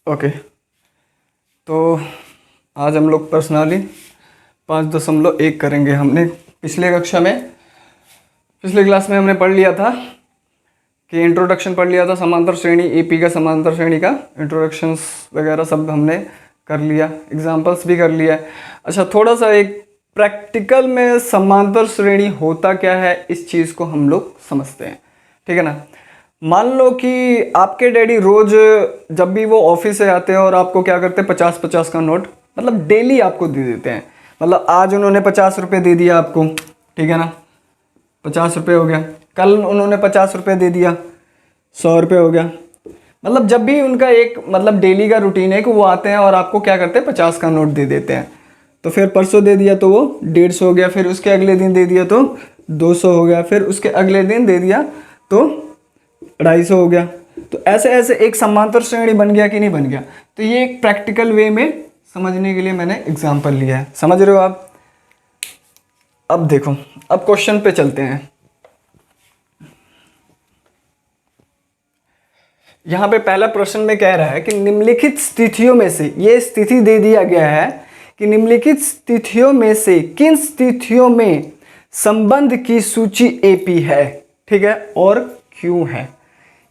Okay, तो आज हम लोग पर्सनली 5.1 करेंगे। हमने पिछले क्लास में हमने पढ़ लिया था कि इंट्रोडक्शन पढ़ लिया था, समांतर श्रेणी एपी का, समांतर श्रेणी का इंट्रोडक्शंस वगैरह सब हमने कर लिया, एग्जांपल्स भी कर लिया। अच्छा, थोड़ा सा एक प्रैक्टिकल में समांतर श्रेणी होता क्या है इस चीज़ को हम लोग समझते हैं, ठीक है ना। मान लो कि आपके डैडी रोज जब भी वो ऑफिस से आते हैं और आपको क्या करते हैं, 50-50 का नोट मतलब डेली आपको दे देते हैं। मतलब आज उन्होंने 50 रुपये दे दिया आपको, ठीक है ना, 50 रुपये हो गया। कल उन्होंने 50 रुपये दे दिया, 100 रुपये हो गया। मतलब जब भी उनका एक मतलब डेली का रूटीन है कि वो आते हैं और आपको क्या करते हैं, 50 का नोट दे देते हैं। तो फिर परसों दे दिया तो वो 150 हो गया, फिर उसके अगले दिन दे दिया तो 200 हो गया, फिर उसके अगले दिन दे दिया तो 250 हो गया। तो ऐसे ऐसे एक समांतर श्रेणी बन गया कि नहीं बन गया। तो ये एक प्रैक्टिकल वे में समझने के लिए मैंने एग्जाम्पल लिया है, समझ रहे हो आप। अब देखो, अब क्वेश्चन पे चलते हैं। यहाँ पे पहला प्रश्न में कह रहा है कि निम्नलिखित स्थितियों में से, ये स्थिति दे दिया गया है कि निम्नलिखित स्थितियों में से किन स्थितियों में संबंध की सूची एपी है, ठीक है, और क्यों है।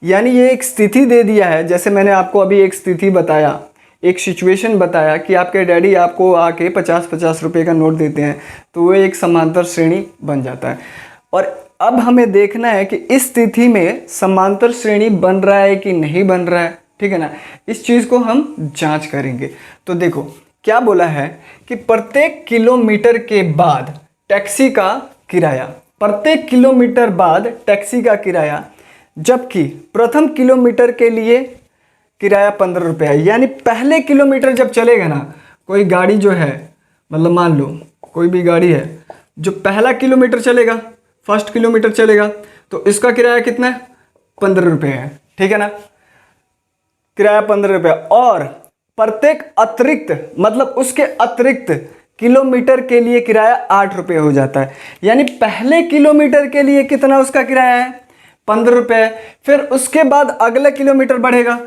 यानी ये एक स्थिति दे दिया है, जैसे मैंने आपको अभी एक स्थिति बताया, एक सिचुएशन बताया कि आपके डैडी आपको आके 50-50 रुपये का नोट देते हैं, तो वो एक समांतर श्रेणी बन जाता है। और अब हमें देखना है कि इस स्थिति में समांतर श्रेणी बन रहा है कि नहीं बन रहा है, ठीक है ना। इस चीज़ को हम जांच करेंगे। तो देखो क्या बोला है कि प्रत्येक किलोमीटर के बाद टैक्सी का किराया, प्रत्येक किलोमीटर बाद टैक्सी का किराया, जबकि प्रथम किलोमीटर के लिए किराया 15 रुपये है। यानी पहले किलोमीटर जब चलेगा ना, कोई गाड़ी जो है, मतलब मान लो कोई भी गाड़ी है जो पहला किलोमीटर चलेगा, फर्स्ट किलोमीटर चलेगा, तो इसका किराया कितना है, 15 रुपये है, ठीक है ना। किराया 15 रुपये, और प्रत्येक अतिरिक्त मतलब उसके अतिरिक्त किलोमीटर के लिए किराया 8 रुपये हो जाता है। यानी पहले किलोमीटर के लिए कितना उसका किराया है, 15 रुपये। फिर उसके बाद अगला किलोमीटर बढ़ेगा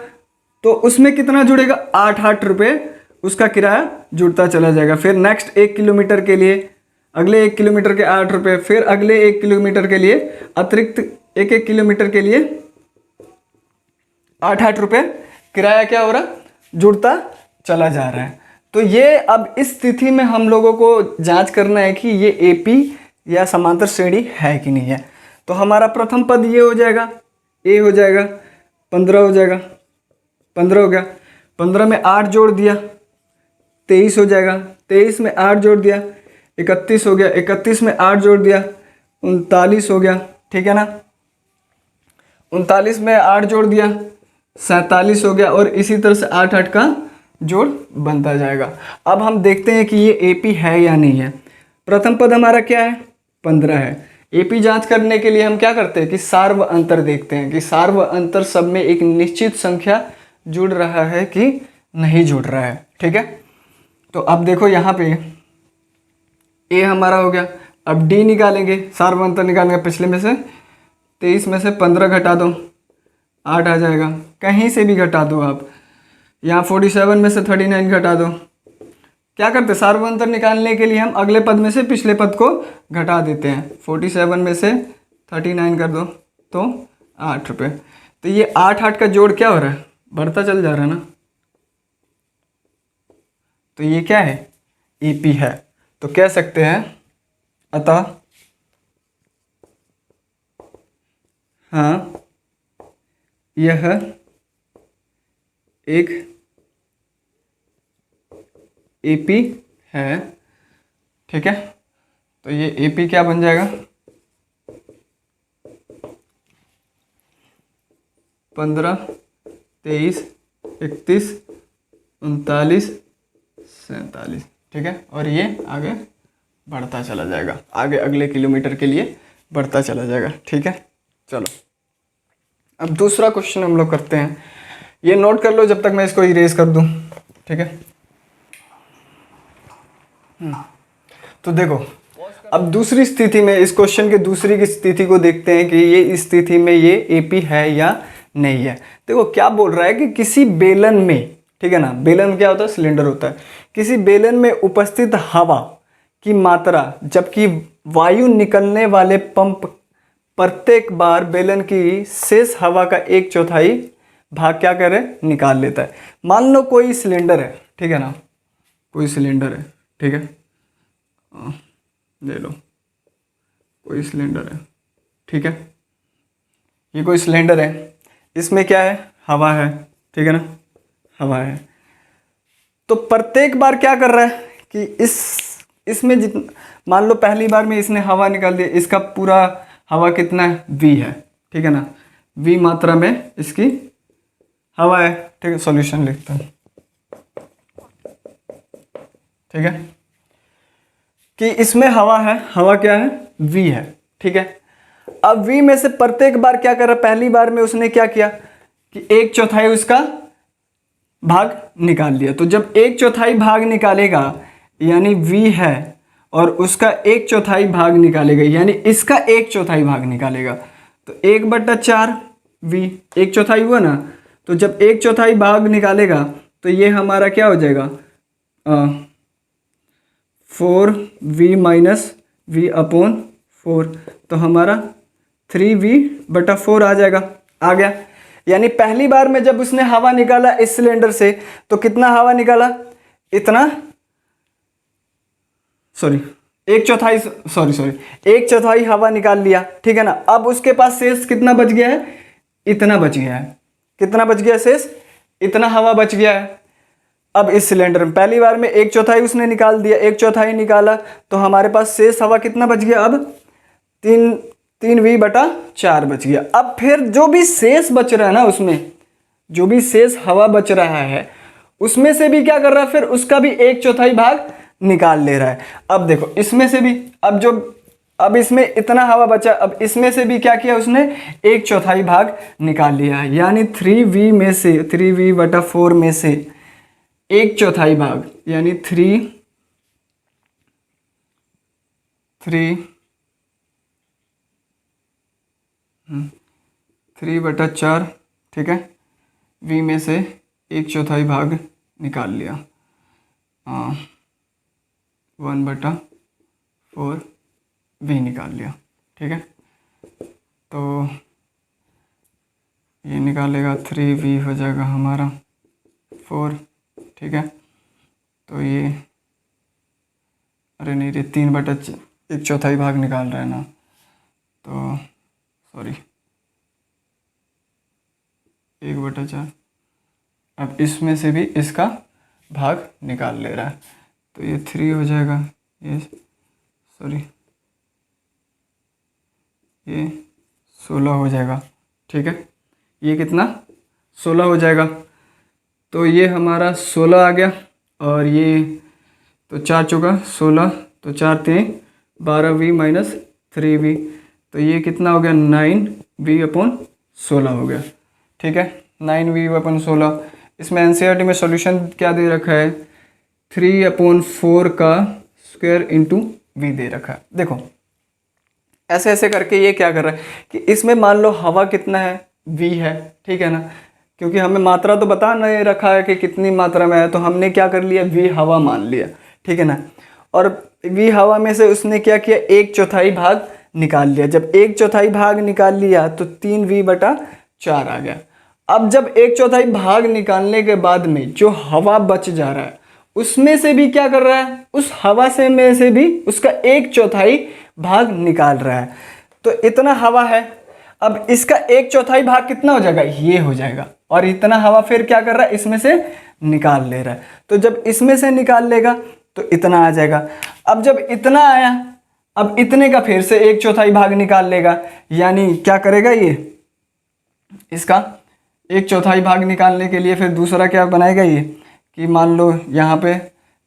तो उसमें कितना जुड़ेगा, 8 रुपये उसका किराया जुड़ता चला जाएगा। फिर नेक्स्ट 1 किलोमीटर के लिए, अगले 1 किलोमीटर के 8 रुपये, फिर अगले 1 किलोमीटर के लिए अतिरिक्त 1 किलोमीटर के लिए 8 रुपये किराया क्या हो रहा, जुड़ता चला जा रहा है। तो ये अब इस स्थिति में हम लोगों को जांच करना है कि ये एपी या समांतर श्रेणी है कि नहीं है। तो हमारा प्रथम पद ये हो जाएगा, ए हो जाएगा, 15 हो जाएगा, 15 हो गया, 15 में 8 जोड़ दिया 23 हो जाएगा, 23 में 8 जोड़ दिया 31 हो गया, 31 में 8 जोड़ दिया 39 हो गया, ठीक है ना। 39 में 8 जोड़ दिया 47 हो गया, और इसी तरह से 8 का जोड़ बनता जाएगा। अब हम देखते हैं कि ये एपी है या नहीं है। प्रथम पद हमारा क्या है, 15 है। एपी जांच करने के लिए हम क्या करते हैं कि सार्व अंतर देखते हैं कि सार्व अंतर सब में एक निश्चित संख्या जुड़ रहा है कि नहीं जुड़ रहा है, ठीक है। तो अब देखो यहाँ पे ए हमारा हो गया। अब डी निकालेंगे, सार्व अंतर निकालेंगे। पिछले में से 23 में से 15 घटा दो, 8 आ जाएगा। कहीं से भी घटा दो आप, यहाँ 47 में से 39 घटा दो। क्या करते, सार्व अंतर निकालने के लिए हम अगले पद में से पिछले पद को घटा देते हैं। 47 में से 39 कर दो तो 8 रुपये। तो ये 8 का जोड़ क्या हो रहा है, बढ़ता चल जा रहा है ना। तो ये क्या है, एपी है। तो कह सकते हैं अतः हाँ यह एक एपी है, ठीक है। तो ये एपी क्या बन जाएगा, 15, 23, 31, 39, 47, ठीक है। और ये आगे बढ़ता चला जाएगा, आगे अगले किलोमीटर के लिए बढ़ता चला जाएगा, ठीक है। चलो अब दूसरा क्वेश्चन हम लोग करते हैं। ये नोट कर लो जब तक मैं इसको इरेज कर दूं, ठीक है। तो देखो अब दूसरी स्थिति में, इस क्वेश्चन के दूसरी की स्थिति को देखते हैं कि ये इस स्थिति में ये एपी है या नहीं है। देखो क्या बोल रहा है कि किसी बेलन में, ठीक है ना। बेलन क्या होता है, सिलेंडर होता है। किसी बेलन में उपस्थित हवा की मात्रा जबकि वायु निकलने वाले पंप प्रत्येक बार बेलन की शेष हवा का 1/4 भाग क्या करे, निकाल लेता है। मान लो कोई सिलेंडर है, ठीक है ना, कोई सिलेंडर है, ठीक है, ले लो कोई सिलेंडर है, ठीक है, ये कोई सिलेंडर है, इसमें क्या है, हवा है, ठीक है ना, हवा है। तो प्रत्येक बार क्या कर रहा है कि इसमें जितना, मान लो पहली बार में इसने हवा निकाल दी, इसका पूरा हवा कितना है, v है, ठीक है ना, v मात्रा में इसकी हवा है, ठीक है। सॉल्यूशन लिखता हूँ, ठीक है, कि इसमें हवा है, हवा क्या है, v है, ठीक है। अब v में से प्रत्येक बार क्या कर रहा है, पहली बार में उसने क्या किया कि 1/4 उसका भाग निकाल लिया। तो जब 1/4 भाग निकालेगा यानी v है, और उसका 1/4 भाग निकालेगा यानी इसका 1/4 भाग निकालेगा, तो 1/4 v 1/4 हुआ ना। तो जब 1/4 भाग निकालेगा तो ये हमारा क्या हो जाएगा, 4v माइनस v/4, तो हमारा 3v/4 आ जाएगा, आ गया। यानी पहली बार में जब उसने हवा निकाला इस सिलेंडर से तो कितना हवा निकाला, इतना, सॉरी 1/4 हवा निकाल लिया, ठीक है ना। अब उसके पास शेष कितना बच गया है, इतना बच गया है, कितना बच गया शेष, इतना हवा बच गया है। अब इस सिलेंडर में पहली बार में 1/4 उसने निकाल दिया, 1/4 निकाला तो हमारे पास शेष हवा कितना बच गया, अब 3v/4 बच गया। अब फिर जो भी शेष बच रहा है ना, उसमें जो भी शेष हवा बच रहा है उसमें से भी क्या कर रहा है, फिर उसका भी 1/4 भाग निकाल ले रहा है। अब देखो इसमें से भी, अब इसमें इतना हवा बचा, अब इसमें से भी क्या किया उसने, 1/4 भाग निकाल लिया है। यानी 3v में से, 3v/4 में से 1/4 भाग यानी 3/4, ठीक है, v में से 1/4 भाग निकाल लिया, 1/4 v निकाल लिया, ठीक है। तो ये निकालेगा 3v हो जाएगा हमारा 4, ठीक है। तो ये, अरे नहीं, ये 3/1/4 भाग निकाल रहा है ना, तो सॉरी 1/4। अब इसमें से भी इसका भाग निकाल ले रहा है, तो ये 3 हो जाएगा, ये सॉरी ये 16 हो जाएगा, ठीक है। ये कितना, 16 हो जाएगा। तो ये हमारा 16 आ गया, और ये तो 4 चौका 16, तो 4 3 12v माइनस 3v, तो ये कितना हो गया, 9v/16 हो गया, ठीक है, 9v/16। इसमें एनसीईआरटी में सॉल्यूशन क्या दे रखा है, 3/4 का स्क्वायर इंटू v दे रखा है। देखो ऐसे ऐसे करके ये क्या कर रहा है कि इसमें मान लो हवा कितना है, v है, ठीक है ना, क्योंकि हमें मात्रा तो बता नहीं रखा है कि कितनी मात्रा में है, तो हमने क्या कर लिया, v हवा मान लिया, ठीक है ना। और v हवा में से उसने क्या किया, 1/4 भाग निकाल लिया। जब 1/4 भाग निकाल लिया तो 3v/4 आ गया। अब जब 1/4 भाग निकालने के बाद में जो हवा बच जा रहा है उसमें से भी क्या कर रहा है, उस हवा से में से भी उसका 1/4 भाग निकाल रहा है। तो इतना हवा है, अब इसका 1/4 भाग कितना हो जाएगा, ये हो जाएगा, और इतना हवा फिर क्या कर रहा है, इसमें से निकाल ले रहा है। तो जब इसमें से निकाल लेगा तो इतना आ जाएगा। अब जब इतना आया, अब इतने का फिर से 1/4 भाग निकाल लेगा, यानी क्या करेगा, ये इसका 1/4 भाग निकालने के लिए फिर दूसरा क्या बनाएगा, ये कि मान लो यहाँ पे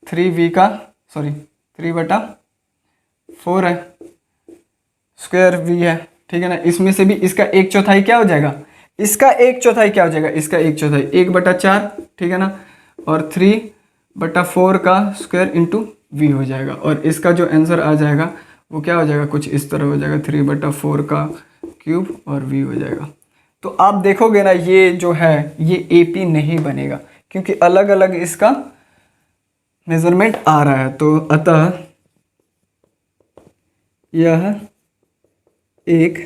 3/4 है, स्क्वायर v है, ठीक है ना। इसमें से भी इसका 1/4 क्या हो जाएगा, इसका 1/4 क्या हो जाएगा, इसका 1/4 1/4, ठीक है ना, और 3/4 का स्क्वायर इंटू v हो जाएगा, और इसका जो आंसर आ जाएगा वो क्या हो जाएगा, कुछ इस तरह हो जाएगा, 3/4 का क्यूब और v हो जाएगा। तो आप देखोगे ना, ये जो है ये AP नहीं बनेगा, क्योंकि अलग अलग इसका मेजरमेंट आ रहा है। तो अतः यह एक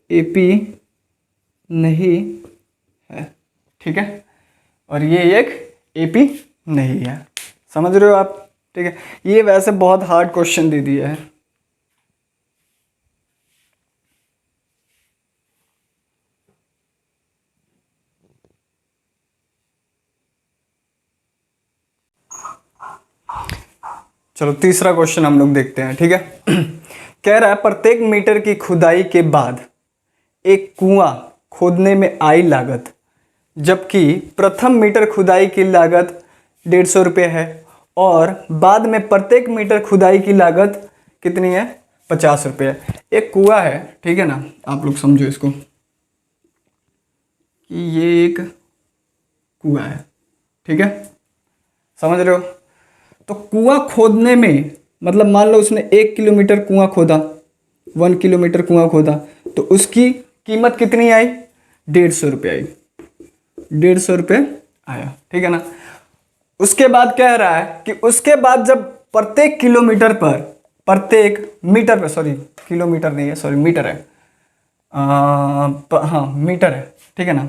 एपी नहीं है, ठीक है, और ये एक एपी नहीं है। समझ रहे हो आप? ठीक है, ये वैसे बहुत हार्ड क्वेश्चन दे दिया है। चलो तीसरा क्वेश्चन हम लोग देखते हैं, ठीक है। कह रहा है प्रत्येक मीटर की खुदाई के बाद एक कुआं खोदने में आई लागत, जबकि प्रथम मीटर खुदाई की लागत 150 रुपये है और बाद में प्रत्येक मीटर खुदाई की लागत कितनी है? 50 रुपये। एक कुआं है, ठीक है ना, आप लोग समझो इसको कि ये एक कुआं है, ठीक है, समझ रहे हो? तो कुआं खोदने में मतलब मान लो उसने 1 किलोमीटर कुआं खोदा, 1 किलोमीटर कुआं खोदा, तो उसकी कीमत कितनी आई? 150 रुपये आई, 150 रुपये आया, ठीक है ना। उसके बाद कह रहा है कि उसके बाद जब प्रत्येक किलोमीटर पर, प्रत्येक मीटर पर, सॉरी किलोमीटर नहीं है, सॉरी मीटर है, हाँ मीटर है, ठीक है ना,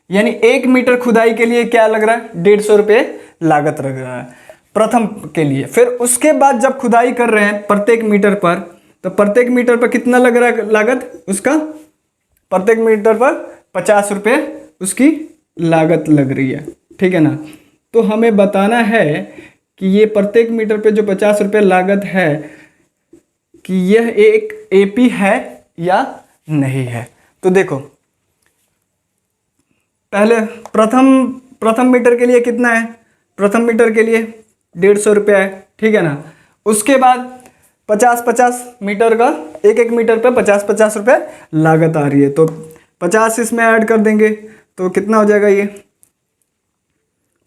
यानी 1 मीटर खुदाई के लिए क्या लग रहा है? 150 रुपये लागत लग रहा है प्रथम के लिए। फिर उसके बाद जब खुदाई कर रहे हैं प्रत्येक मीटर पर, तो प्रत्येक मीटर पर कितना लग रहा है लागत उसका? प्रत्येक मीटर पर 50 रुपये उसकी लागत लग रही है, ठीक है ना। तो हमें बताना है कि ये प्रत्येक मीटर पे जो 50 रुपये लागत है कि यह एक एपी है या नहीं है। तो देखो पहले प्रथम मीटर के लिए कितना है? प्रथम मीटर के लिए 150 रुपये है, ठीक है ना। उसके बाद 50-50 मीटर का, एक एक मीटर पे 50-50 रुपये लागत आ रही है, तो 50 इसमें ऐड कर देंगे तो कितना हो जाएगा? ये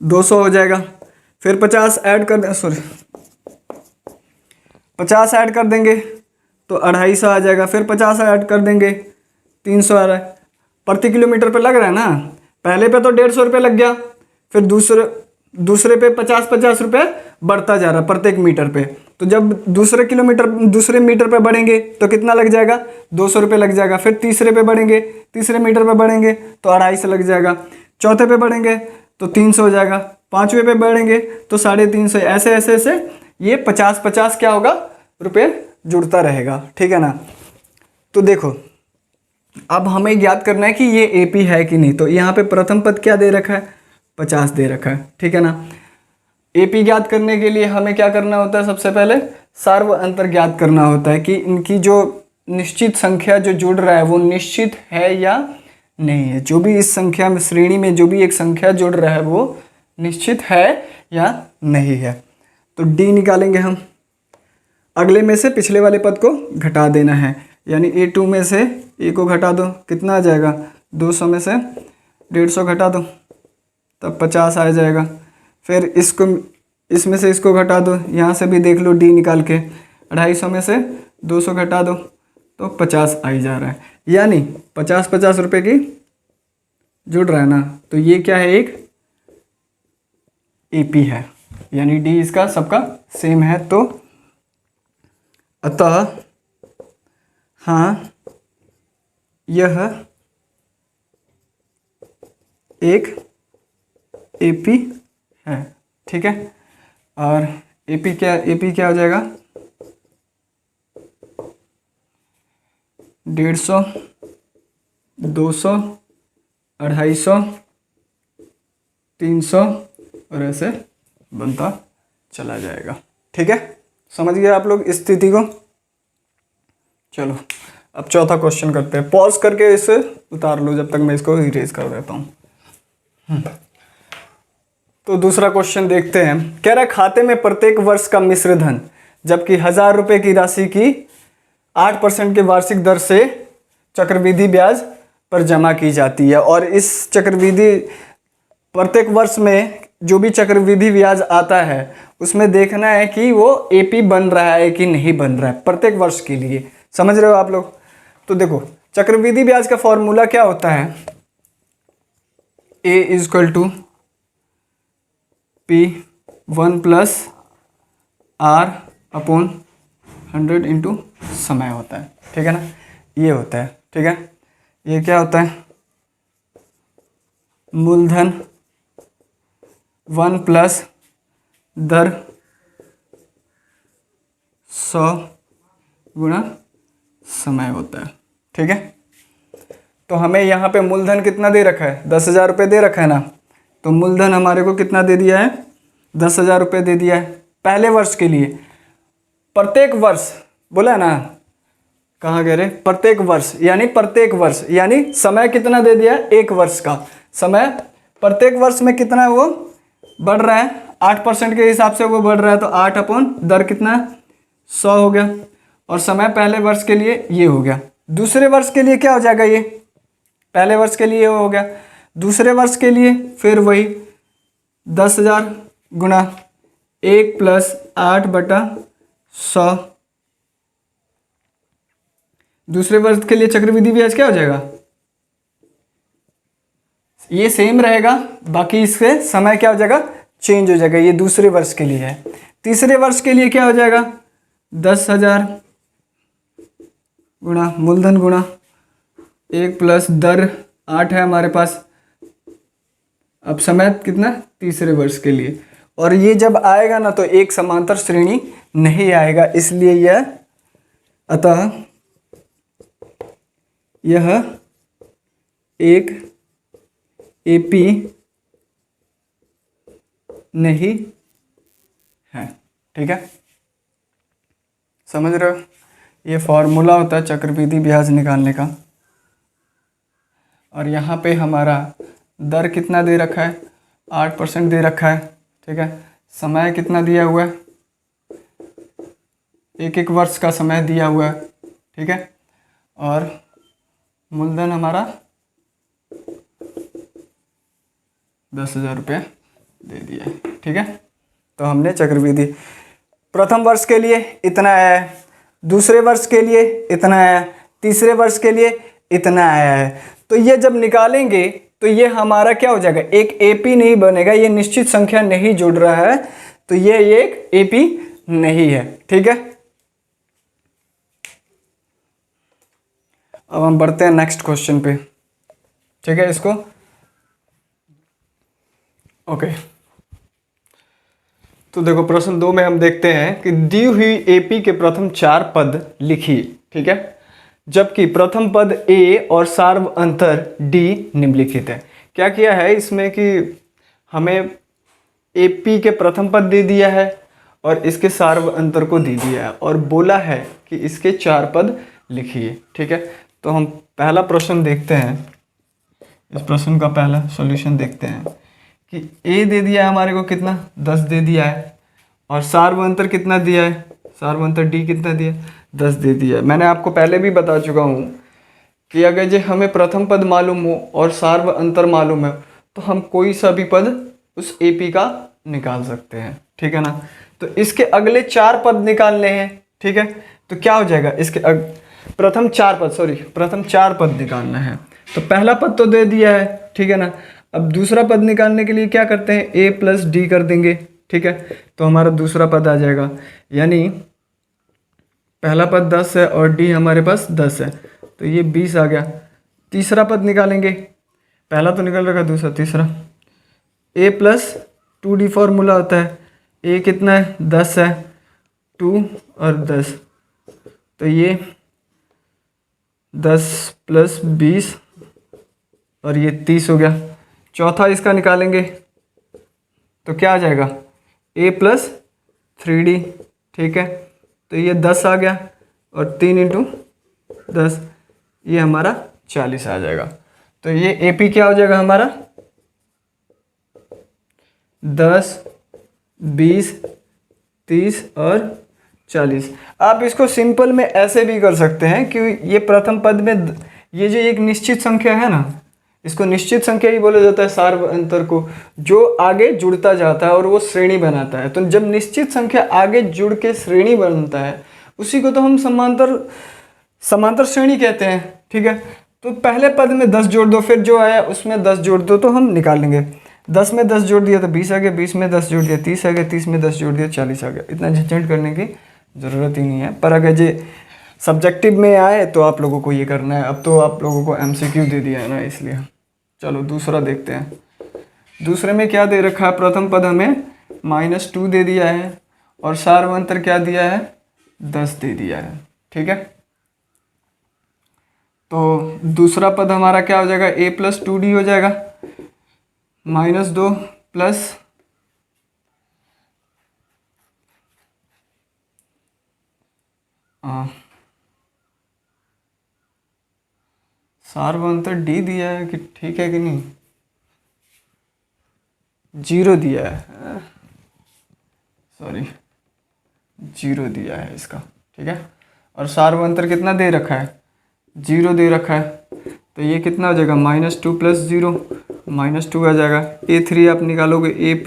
200 हो जाएगा। फिर 50 ऐड कर, सॉरी 50 ऐड कर देंगे तो 250 आ जाएगा। फिर 50 ऐड कर देंगे 300 आ रहा है। प्रति किलोमीटर पे लग रहा है ना। पहले पे तो 150 रुपये लग गया, फिर दूसरे पे 50-50 रुपये बढ़ता जा रहा है प्रत्येक मीटर पे। तो जब दूसरे मीटर पे बढ़ेंगे तो कितना लग जाएगा? 200 रुपये लग जाएगा। फिर तीसरे पे बढ़ेंगे, तीसरे मीटर पे बढ़ेंगे तो 250 लग जाएगा। चौथे पे बढ़ेंगे तो 300 हो जाएगा। पाँचवें पे बढ़ेंगे तो 350, ऐसे ऐसे ऐसे ये 50-50 क्या होगा? रुपये जुड़ता रहेगा, ठीक है ना। तो देखो अब हमें ज्ञात करना है कि ये एपी है कि नहीं। तो यहाँ पे प्रथम पद क्या दे रखा है? 50 दे रखा है, ठीक है ना। एपी ज्ञात करने के लिए हमें क्या करना होता है? सबसे पहले सार्व अंतर ज्ञात करना होता है कि इनकी जो निश्चित संख्या जो जुड़ रहा है वो निश्चित है या नहीं है। जो भी इस संख्या में, श्रेणी में जो भी एक संख्या जुड़ रहा है वो निश्चित है या नहीं है। तो डी निकालेंगे हम। अगले में से पिछले वाले पद को घटा देना है, यानी A2 में से ए को घटा दो, कितना आ जाएगा? 200 में से 150 घटा दो तब 50 आ जाएगा। फिर इसमें से इसको घटा दो, यहाँ से भी देख लो डी निकाल के। 250 में से 200 घटा दो तो 50 आ ही जा रहा है, यानी 50-50 रुपये की जुड़ रहा है ना। तो ये क्या है? एक एपी है, यानी डी इसका सबका सेम है। तो अतः हाँ यह एक एपी है, ठीक है। और एपी क्या हो जाएगा? 150, 200, 250, 300 और ऐसे बनता चला जाएगा, ठीक है। समझ गए आप लोग स्थिति को? चलो अब चौथा क्वेश्चन करते हैं। पॉज करके इसे उतार लो जब तक मैं इसको इरेज कर देता हूँ। तो दूसरा क्वेश्चन देखते हैं। कह रहा है खाते में प्रत्येक वर्ष का मिश्र धन, जबकि 1000 रुपये की राशि की 8% के वार्षिक दर से चक्रवृद्धि ब्याज पर जमा की जाती है। और इस चक्रवृद्धि प्रत्येक वर्ष में जो भी चक्रवृद्धि ब्याज आता है उसमें देखना है कि वो एपी बन रहा है कि नहीं बन रहा है प्रत्येक वर्ष के लिए। समझ रहे हो आप लोग? तो देखो चक्रवृद्धि ब्याज का फॉर्मूला क्या होता है? A = P 1 plus R/100 into समय होता है, ठीक है ना, ये होता है, ठीक है। ये क्या होता है, मूलधन 1 प्लस दर 100 गुणा समय होता है, ठीक है। तो हमें यहाँ पे मूलधन कितना दे रखा है, 10,000 रुपये दे रखा है ना, तो मूलधन हमारे को कितना दे दिया है, 10,000 रुपये दे दिया है पहले वर्ष के लिए। प्रत्येक वर्ष बोला ना, कहाँ कह रहे, प्रत्येक वर्ष यानी समय कितना दे दिया है, 1 वर्ष का समय। प्रत्येक वर्ष में कितना है, वो बढ़ रहा है 8% के हिसाब से वो बढ़ रहा है, तो 8 अपॉन दर कितना 100 हो गया। और समय पहले वर्ष के लिए ये हो गया। दूसरे वर्ष के लिए क्या हो जाएगा, ये पहले वर्ष के लिए हो गया, दूसरे वर्ष के लिए फिर वही 10,000 गुणा 1 प्लस 8/100। दूसरे वर्ष के लिए चक्रवृद्धि ब्याज क्या हो जाएगा, ये सेम रहेगा, बाकी इससे समय क्या हो जाएगा, चेंज हो जाएगा। ये दूसरे वर्ष के लिए है। तीसरे वर्ष के लिए क्या हो जाएगा, 10,000 गुणा मूलधन गुणा 1 प्लस दर 8 है हमारे पास, अब समय कितना, तीसरे वर्ष के लिए। और ये जब आएगा ना तो एक समांतर श्रेणी नहीं आएगा, इसलिए यह, अतः यह एक एपी नहीं है, ठीक है, समझ रहे हो। ये फॉर्मूला होता है चक्रवृद्धि ब्याज निकालने का। और यहाँ पे हमारा दर कितना दे रखा है, 8% दे रखा है, ठीक है। समय कितना दिया हुआ है, 1 वर्ष का समय दिया हुआ है, ठीक है। और मूलधन हमारा 10,000 रुपये दे दिया है, ठीक है। तो हमने चक्रवृद्धि प्रथम वर्ष के लिए इतना आया है, दूसरे वर्ष के लिए इतना आया है, तीसरे वर्ष के लिए इतना आया है। तो ये जब निकालेंगे तो ये हमारा क्या हो जाएगा, एक एपी नहीं बनेगा, ये निश्चित संख्या नहीं जुड़ रहा है, तो ये एक एपी नहीं है, ठीक है। अब हम बढ़ते हैं नेक्स्ट क्वेश्चन पे, ठीक है। इसको ओके तो देखो प्रश्न 2 में हम देखते हैं कि दी हुई एपी के प्रथम 4 पद लिखिए, ठीक है, जबकि प्रथम पद ए और सार्व अंतर डी निम्नलिखित है। क्या किया है इसमें कि हमें एपी के प्रथम पद दे दिया है और इसके सार्व अंतर को दे दिया है और बोला है कि इसके 4 पद लिखिए, ठीक है। तो हम पहला प्रश्न देखते हैं, इस प्रश्न का पहला सॉल्यूशन देखते हैं कि ए दे दिया है हमारे को कितना, 10 दे दिया है, और सार्व अंतर कितना दिया है, सार्व अंतर डी कितना दिया, 10 दे दिया है। मैंने आपको पहले भी बता चुका हूँ कि अगर जो हमें प्रथम पद मालूम हो और सार्व अंतर मालूम है तो हम कोई सा भी पद उस एपी का निकाल सकते हैं, ठीक है ना। तो इसके अगले 4 पद निकालने हैं, ठीक है। तो क्या हो जाएगा, इसके प्रथम 4 पद निकालना है। तो पहला पद तो दे दिया है, ठीक है ना। अब दूसरा पद निकालने के लिए क्या करते हैं, ए प्लस डी कर देंगे, ठीक है। तो हमारा दूसरा पद आ जाएगा, यानी पहला पद 10 है और डी हमारे पास 10 है, तो ये 20 आ गया। तीसरा पद निकालेंगे, पहला तो निकल रखा, दूसरा, तीसरा ए प्लस 2d फॉर्मूला होता है। ए कितना है, 10 है, 2 और 10, तो ये 10 प्लस 20 और ये 30 हो गया। चौथा इसका निकालेंगे तो क्या आ जाएगा, ए प्लस 3d, ठीक है। तो ये 10 आ गया और 3 इंटू 10, ये हमारा 40 आ जाएगा। तो ये एपी क्या हो जाएगा हमारा, 10, 20, 30 और 40। आप इसको सिंपल में ऐसे भी कर सकते हैं कि ये प्रथम पद में ये जो एक निश्चित संख्या है ना, इसको निश्चित संख्या ही बोला जाता है, सार्व अंतर को, जो आगे जुड़ता जाता है और वो श्रेणी बनाता है। तो जब निश्चित संख्या आगे जुड़ के श्रेणी बनता है उसी को तो हम समांतर श्रेणी कहते हैं, ठीक है। तो पहले पद में 10 जोड़ दो, फिर जो आया उसमें 10 जोड़ दो, तो हम निकाल लेंगे। 10 में 10 जोड़ दिया तो 20 आ गया, 20 में 10 जोड़ दिया 30 आ गया, 30 में 10 जोड़ दिया 40 आ गया। इतना झंझट करने की ज़रूरत ही नहीं है। पर अगर ये सब्जेक्टिव में आए तो आप लोगों को ये करना है। अब तो आप लोगों को MCQ दे दिया है ना, इसलिए। चलो दूसरा देखते हैं। दूसरे में क्या दे रखा है, प्रथम पद हमें -2 दे दिया है और सार्वंतर क्या दिया है, 10 दे दिया है। ठीक है, तो दूसरा पद हमारा क्या हो जाएगा, a + 2d हो जाएगा, -2 प्लस सार्वंतर d दिया है कि ठीक है कि नहीं, 0 दिया है, सॉरी 0 दिया है इसका। ठीक है, और सार्वंतर कितना दे रखा है, 0 दे रखा है। तो ये कितना हो जाएगा, -2 + 0, -2 आ जाएगा। a3 आप निकालोगे a +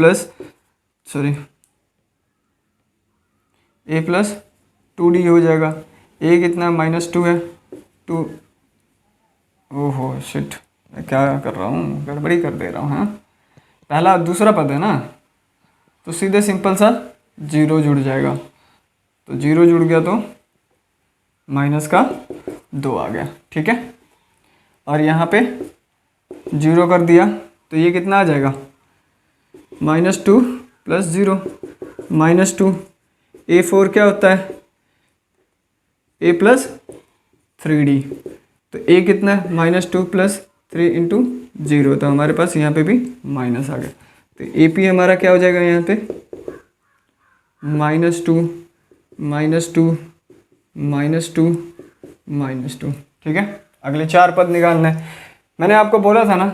2d हो जाएगा। a कितना -2 है, 2, ओहो शिट, मैं क्या कर रहा हूँ, गड़बड़ी कर दे रहा हूँ। हाँ, पहला दूसरा पद है ना, तो सीधे सिंपल सा 0 जुड़ जाएगा। तो 0 जुड़ गया तो -2 आ गया। ठीक है, और यहाँ पे 0 कर दिया तो ये कितना आ जाएगा, -2 + 0, -2। a4 क्या होता है, a + 3d, तो a कितना है, -2 + 3 × 0, तो हमारे पास यहाँ पे भी माइनस आ गया। तो AP हमारा क्या हो जाएगा यहाँ पे, -2 -2 -2। ठीक है, अगले 4 पद निकालना है। मैंने आपको बोला था ना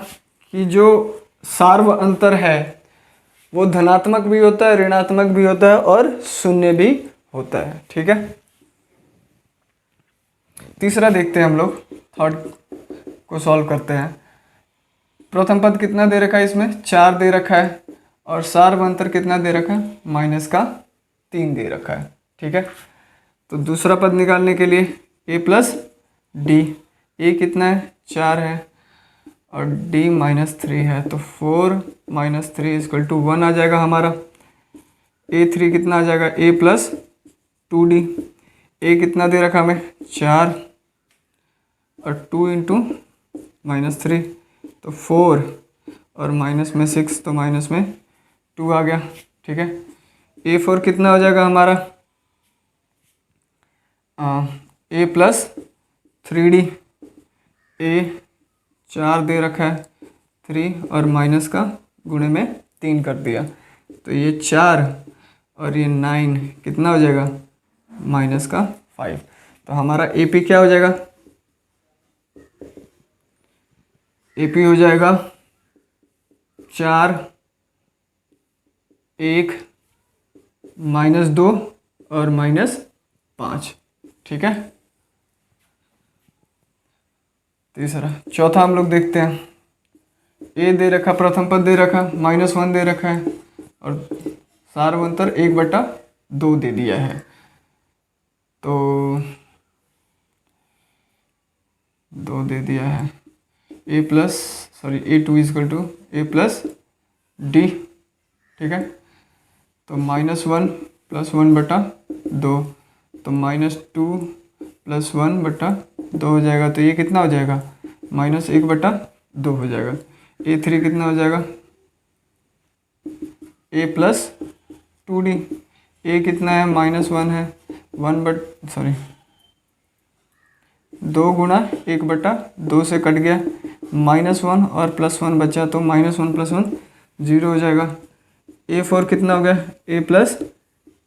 कि जो सार्व अंतर है वो धनात्मक भी होता है, ऋणात्मक भी होता है और शून्य भी होता है। ठीक है, तीसरा देखते हैं हम लोग, थर्ड को सॉल्व करते हैं। प्रथम पद कितना दे रखा है, इसमें 4 दे रखा है और सार्वंतर कितना दे रखा है, -3 दे रखा है। ठीक है, तो दूसरा पद निकालने के लिए a + d, a कितना है, 4 है और d -3 है, तो 4 - 3 = 1 आ जाएगा हमारा। a3 कितना आ जाएगा, a + 2d, a कितना दे रखा हमें, 4 और 2 × -3, तो 4 और माइनस में 6, तो माइनस में 2 आ गया। ठीक है, a4 कितना हो जाएगा हमारा, a + 3d, a 4 दे रखा है, 3 और माइनस का गुणे में 3 कर दिया, तो ये 4 और ये 9 कितना हो जाएगा, -5। तो हमारा AP क्या हो जाएगा, AP हो जाएगा 4, 1, -2 और -5। ठीक है, तीसरा। चौथा हम लोग देखते हैं, a दे रखा, प्रथम पद दे रखा, -1 दे रखा है और सार्वंतर 1/2 दे दिया है। तो 2 दे दिया है, a2 = a + d। ठीक है, तो -1 + 1/2, तो -2 + 1/2 हो जाएगा, तो ये कितना हो जाएगा, -1/2 हो जाएगा। a3 कितना हो जाएगा, a + 2d, a कितना है, -1 है, 2 × 1/2 से कट गया, -1 और +1 बचा, तो -1 + 1 0 हो जाएगा। a4 कितना हो गया, a +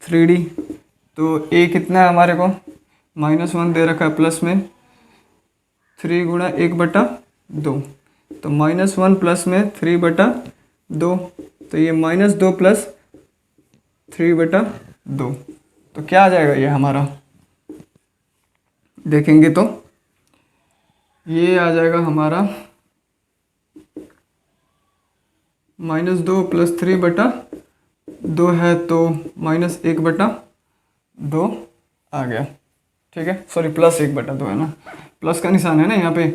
3d, तो a कितना है हमारे को, -1 दे रखा है, प्लस में 3 × 1/2, तो -1 प्लस में 3/2, तो ये -2 + 3/2, तो क्या आ जाएगा ये हमारा, देखेंगे तो ये आ जाएगा हमारा -2 + 3/2 है, तो -1/2 आ गया। ठीक है, सॉरी +1/2 है ना, प्लस का निशान है ना यहाँ पे।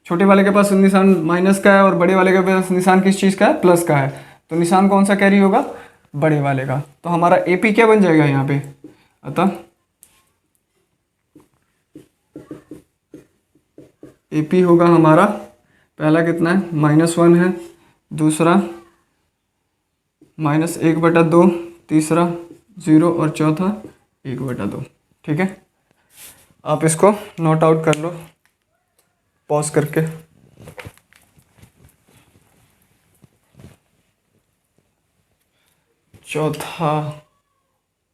छोटे वाले के पास निशान माइनस का है और बड़े वाले के पास निशान किस चीज़ का है, प्लस का है। तो निशान कौन सा कैरी होगा, बड़े वाले का। तो हमारा AP क्या बन जाएगा यहाँ पे, अतः AP होगा हमारा, पहला कितना है -1 है, दूसरा -1/2, तीसरा 0 और चौथा 1/2। ठीक है, आप इसको नोट आउट कर लो पॉज करके। चौथा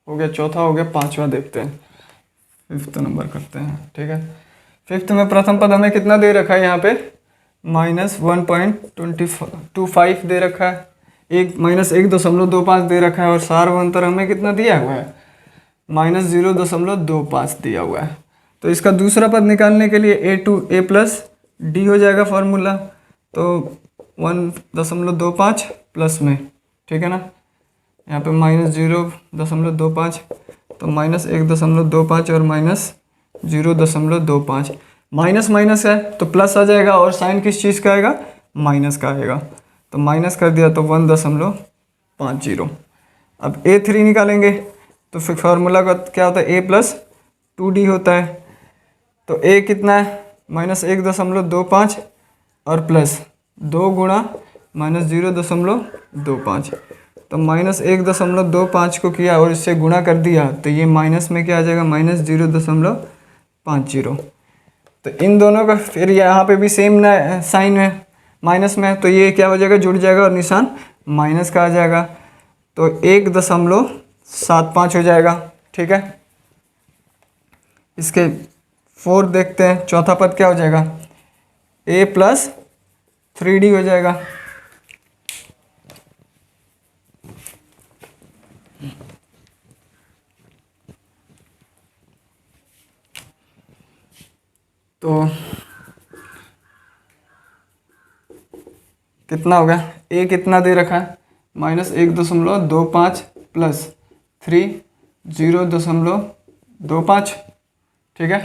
हो गया, पांचवा देखते हैं, 5th नंबर करते हैं। ठीक है, 5th में प्रथम पद हमें कितना दे रखा है यहाँ पे, -1.25 दे रखा है, -1.25 दे रखा है, और सार्वंतर हमें कितना दिया हुआ है, -0.25 दिया हुआ है। तो इसका दूसरा पद निकालने के लिए a हो जाएगा फॉर्मूला, तो 1.25 प्लस में, ठीक है ना, यहाँ पे -0.25, तो -1.25 और -0.25, माइनस माइनस है तो प्लस आ जाएगा, और साइन किस चीज़ का आएगा, माइनस का आएगा, तो माइनस कर दिया तो 1.50। अब A3 निकालेंगे तो फिर फार्मूला का क्या होता है, A + 2D होता है। तो A कितना है, -1.25 और प्लस 2 गुणा -0.25, तो -1.25 को किया और इससे गुणा कर दिया, तो ये माइनस में क्या आ जाएगा, -0.50। तो इन दोनों का फिर यहाँ पे भी सेम ना साइन है, माइनस में, तो ये क्या हो जाएगा, जुड़ जाएगा और निशान माइनस का आ जाएगा, तो 1.75 हो जाएगा। ठीक है, इसके 4 देखते हैं, चौथा पद क्या हो जाएगा, A + 3D हो जाएगा। तो कितना हो गया, A कितना दे रखा है, -1.25 प्लस 3 0.25। ठीक है,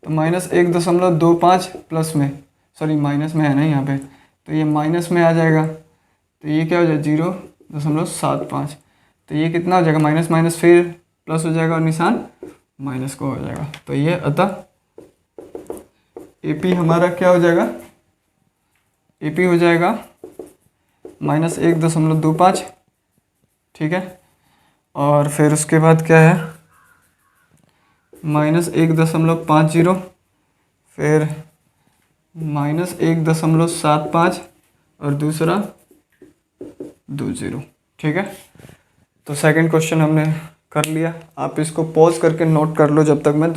तो -1.25 प्लस में, सॉरी माइनस में है ना यहाँ पे, तो ये माइनस में आ जाएगा, तो ये क्या हो जाएगा 0.75, तो ये कितना हो जाएगा, माइनस माइनस फिर प्लस हो जाएगा और निशान माइनस को हो जाएगा। तो ये अतः AP हमारा क्या हो जाएगा, AP हो जाएगा -1.25। ठीक है, और फिर उसके बाद क्या है, -1.50, फिर -1.75 और दूसरा 20। ठीक है, तो सेकंड क्वेश्चन हमने कर लिया। आप इसको पॉज करके नोट कर लो जब तक मैं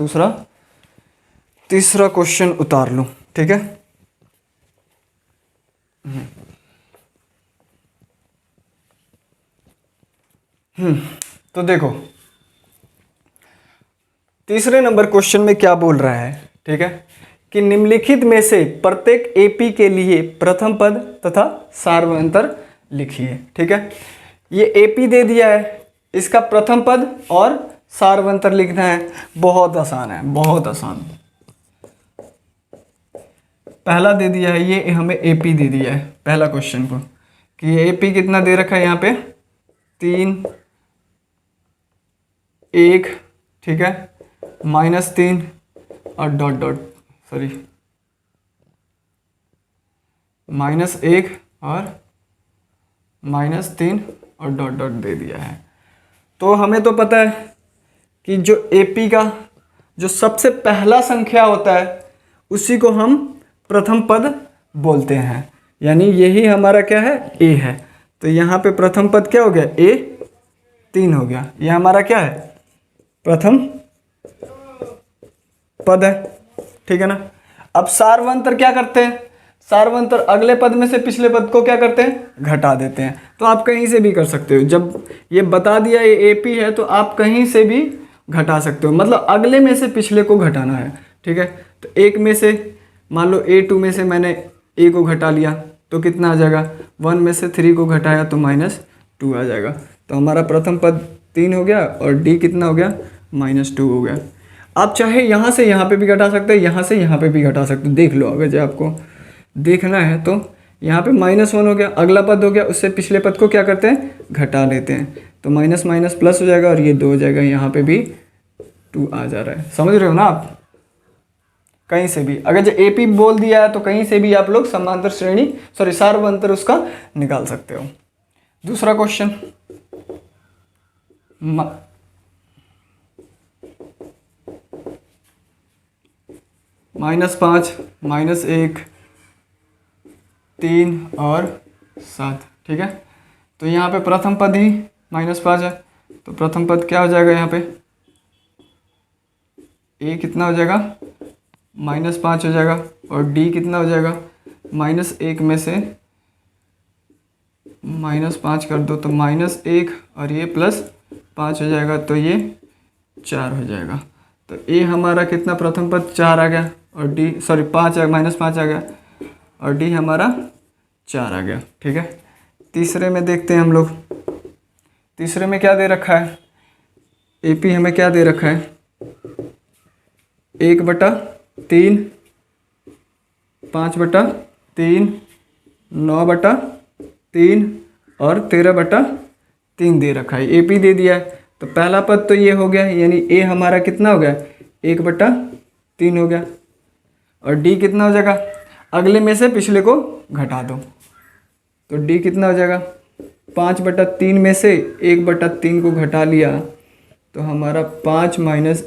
तीसरा क्वेश्चन उतार लूँ। ठीक है, तो देखो तीसरे नंबर क्वेश्चन में क्या बोल रहा है, ठीक है, कि निम्नलिखित में से प्रत्येक AP के लिए प्रथम पद तथा सार्वंतर लिखिए। ठीक है, ये AP दे दिया है, इसका प्रथम पद और सार्वंतर लिखना है। बहुत आसान है, बहुत आसान। पहला दे दिया है, ये हमें AP दे दिया है पहला क्वेश्चन को, कि ये AP कितना दे रखा है यहाँ पे 3 1, ठीक है, -3 और डॉट डॉट, सॉरी -1 और -3 और डॉट डॉट दे दिया है। तो हमें तो पता है कि जो AP का जो सबसे पहला संख्या होता है उसी को हम प्रथम पद बोलते हैं, यानी यही हमारा क्या है, A है। तो यहाँ पे प्रथम पद क्या हो गया, A 3 हो गया, ये हमारा क्या है, प्रथम पद है। ठीक है ना। अब सार्वंतर क्या करते हैं, सार्वंतर अगले पद में से पिछले पद को क्या करते हैं, घटा देते हैं। तो आप कहीं से भी कर सकते हो, जब ये बता दिया ये AP है तो आप कहीं से भी घटा सकते हो, मतलब अगले में से पिछले को घटाना है। ठीक है, तो एक में से मान लो A2 में से मैंने A को घटा लिया तो कितना आ जाएगा, 1 में से 3 को घटाया तो -2 आ जाएगा। तो हमारा प्रथम पद 3 हो गया और D कितना हो गया, -2 हो गया। आप चाहे यहाँ से यहाँ पे भी घटा सकते हो, यहाँ से यहाँ पे भी घटा सकते हो, देख लो। अगर जो आपको देखना है तो यहाँ पे -1 हो गया, अगला पद हो गया, उससे पिछले पद को क्या करते हैं, घटा लेते हैं, तो माइनस माइनस प्लस हो जाएगा और ये 2 हो जाएगा, यहाँ पे भी 2 आ जा रहा है। समझ रहे हो ना आप? कहीं से भी अगर जो AP बोल दिया है तो कहीं से भी आप लोग समांतर श्रेणी सार्वअंतर उसका निकाल सकते हो। दूसरा क्वेश्चन, -5, -1, 3 और 7, ठीक है। तो यहाँ पे प्रथम पद ही -5 है, तो प्रथम पद क्या हो जाएगा, यहाँ पे A कितना हो जाएगा, -5 हो जाएगा, और D कितना हो जाएगा, -1 में से -5 कर दो तो -1 और ये +5 हो जाएगा, तो ये 4 हो जाएगा। तो A हमारा कितना, प्रथम पद 4 आ गया, और D 5 -5 आ गया, और D हमारा 4 आ गया, ठीक है। तीसरे में देखते हैं हम लोग, तीसरे में क्या दे रखा है, AP हमें क्या दे रखा है, 1/3, 5/3, 9/3 और 13/3 दे रखा है, AP दे दिया है। तो पहला पद तो ये हो गया, यानी A हमारा कितना हो गया, 1/3 हो गया, और D कितना हो जाएगा, अगले में से पिछले को घटा दो, तो D कितना हो जाएगा, 5/3 में से 1/3 को घटा लिया तो हमारा 5 -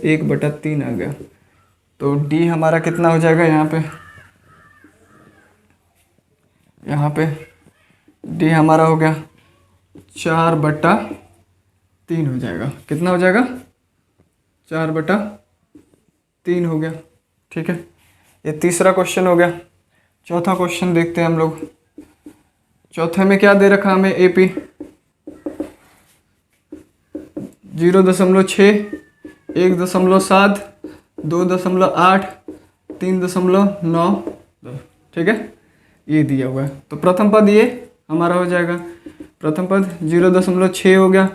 1/3 आ गया, तो D हमारा कितना हो जाएगा, यहाँ पे D हमारा हो गया 4/3 हो जाएगा, कितना हो जाएगा, 4/3 हो गया, ठीक है। ये तीसरा क्वेश्चन हो गया। चौथा क्वेश्चन देखते हैं हम लोग। चौथे में क्या दे रखा हमें, AP 0.6, 1.7, 2.8, 3.9, ठीक है, ये दिया हुआ है। तो प्रथम पद ये हमारा हो जाएगा, प्रथम पद 0.6 हो गया,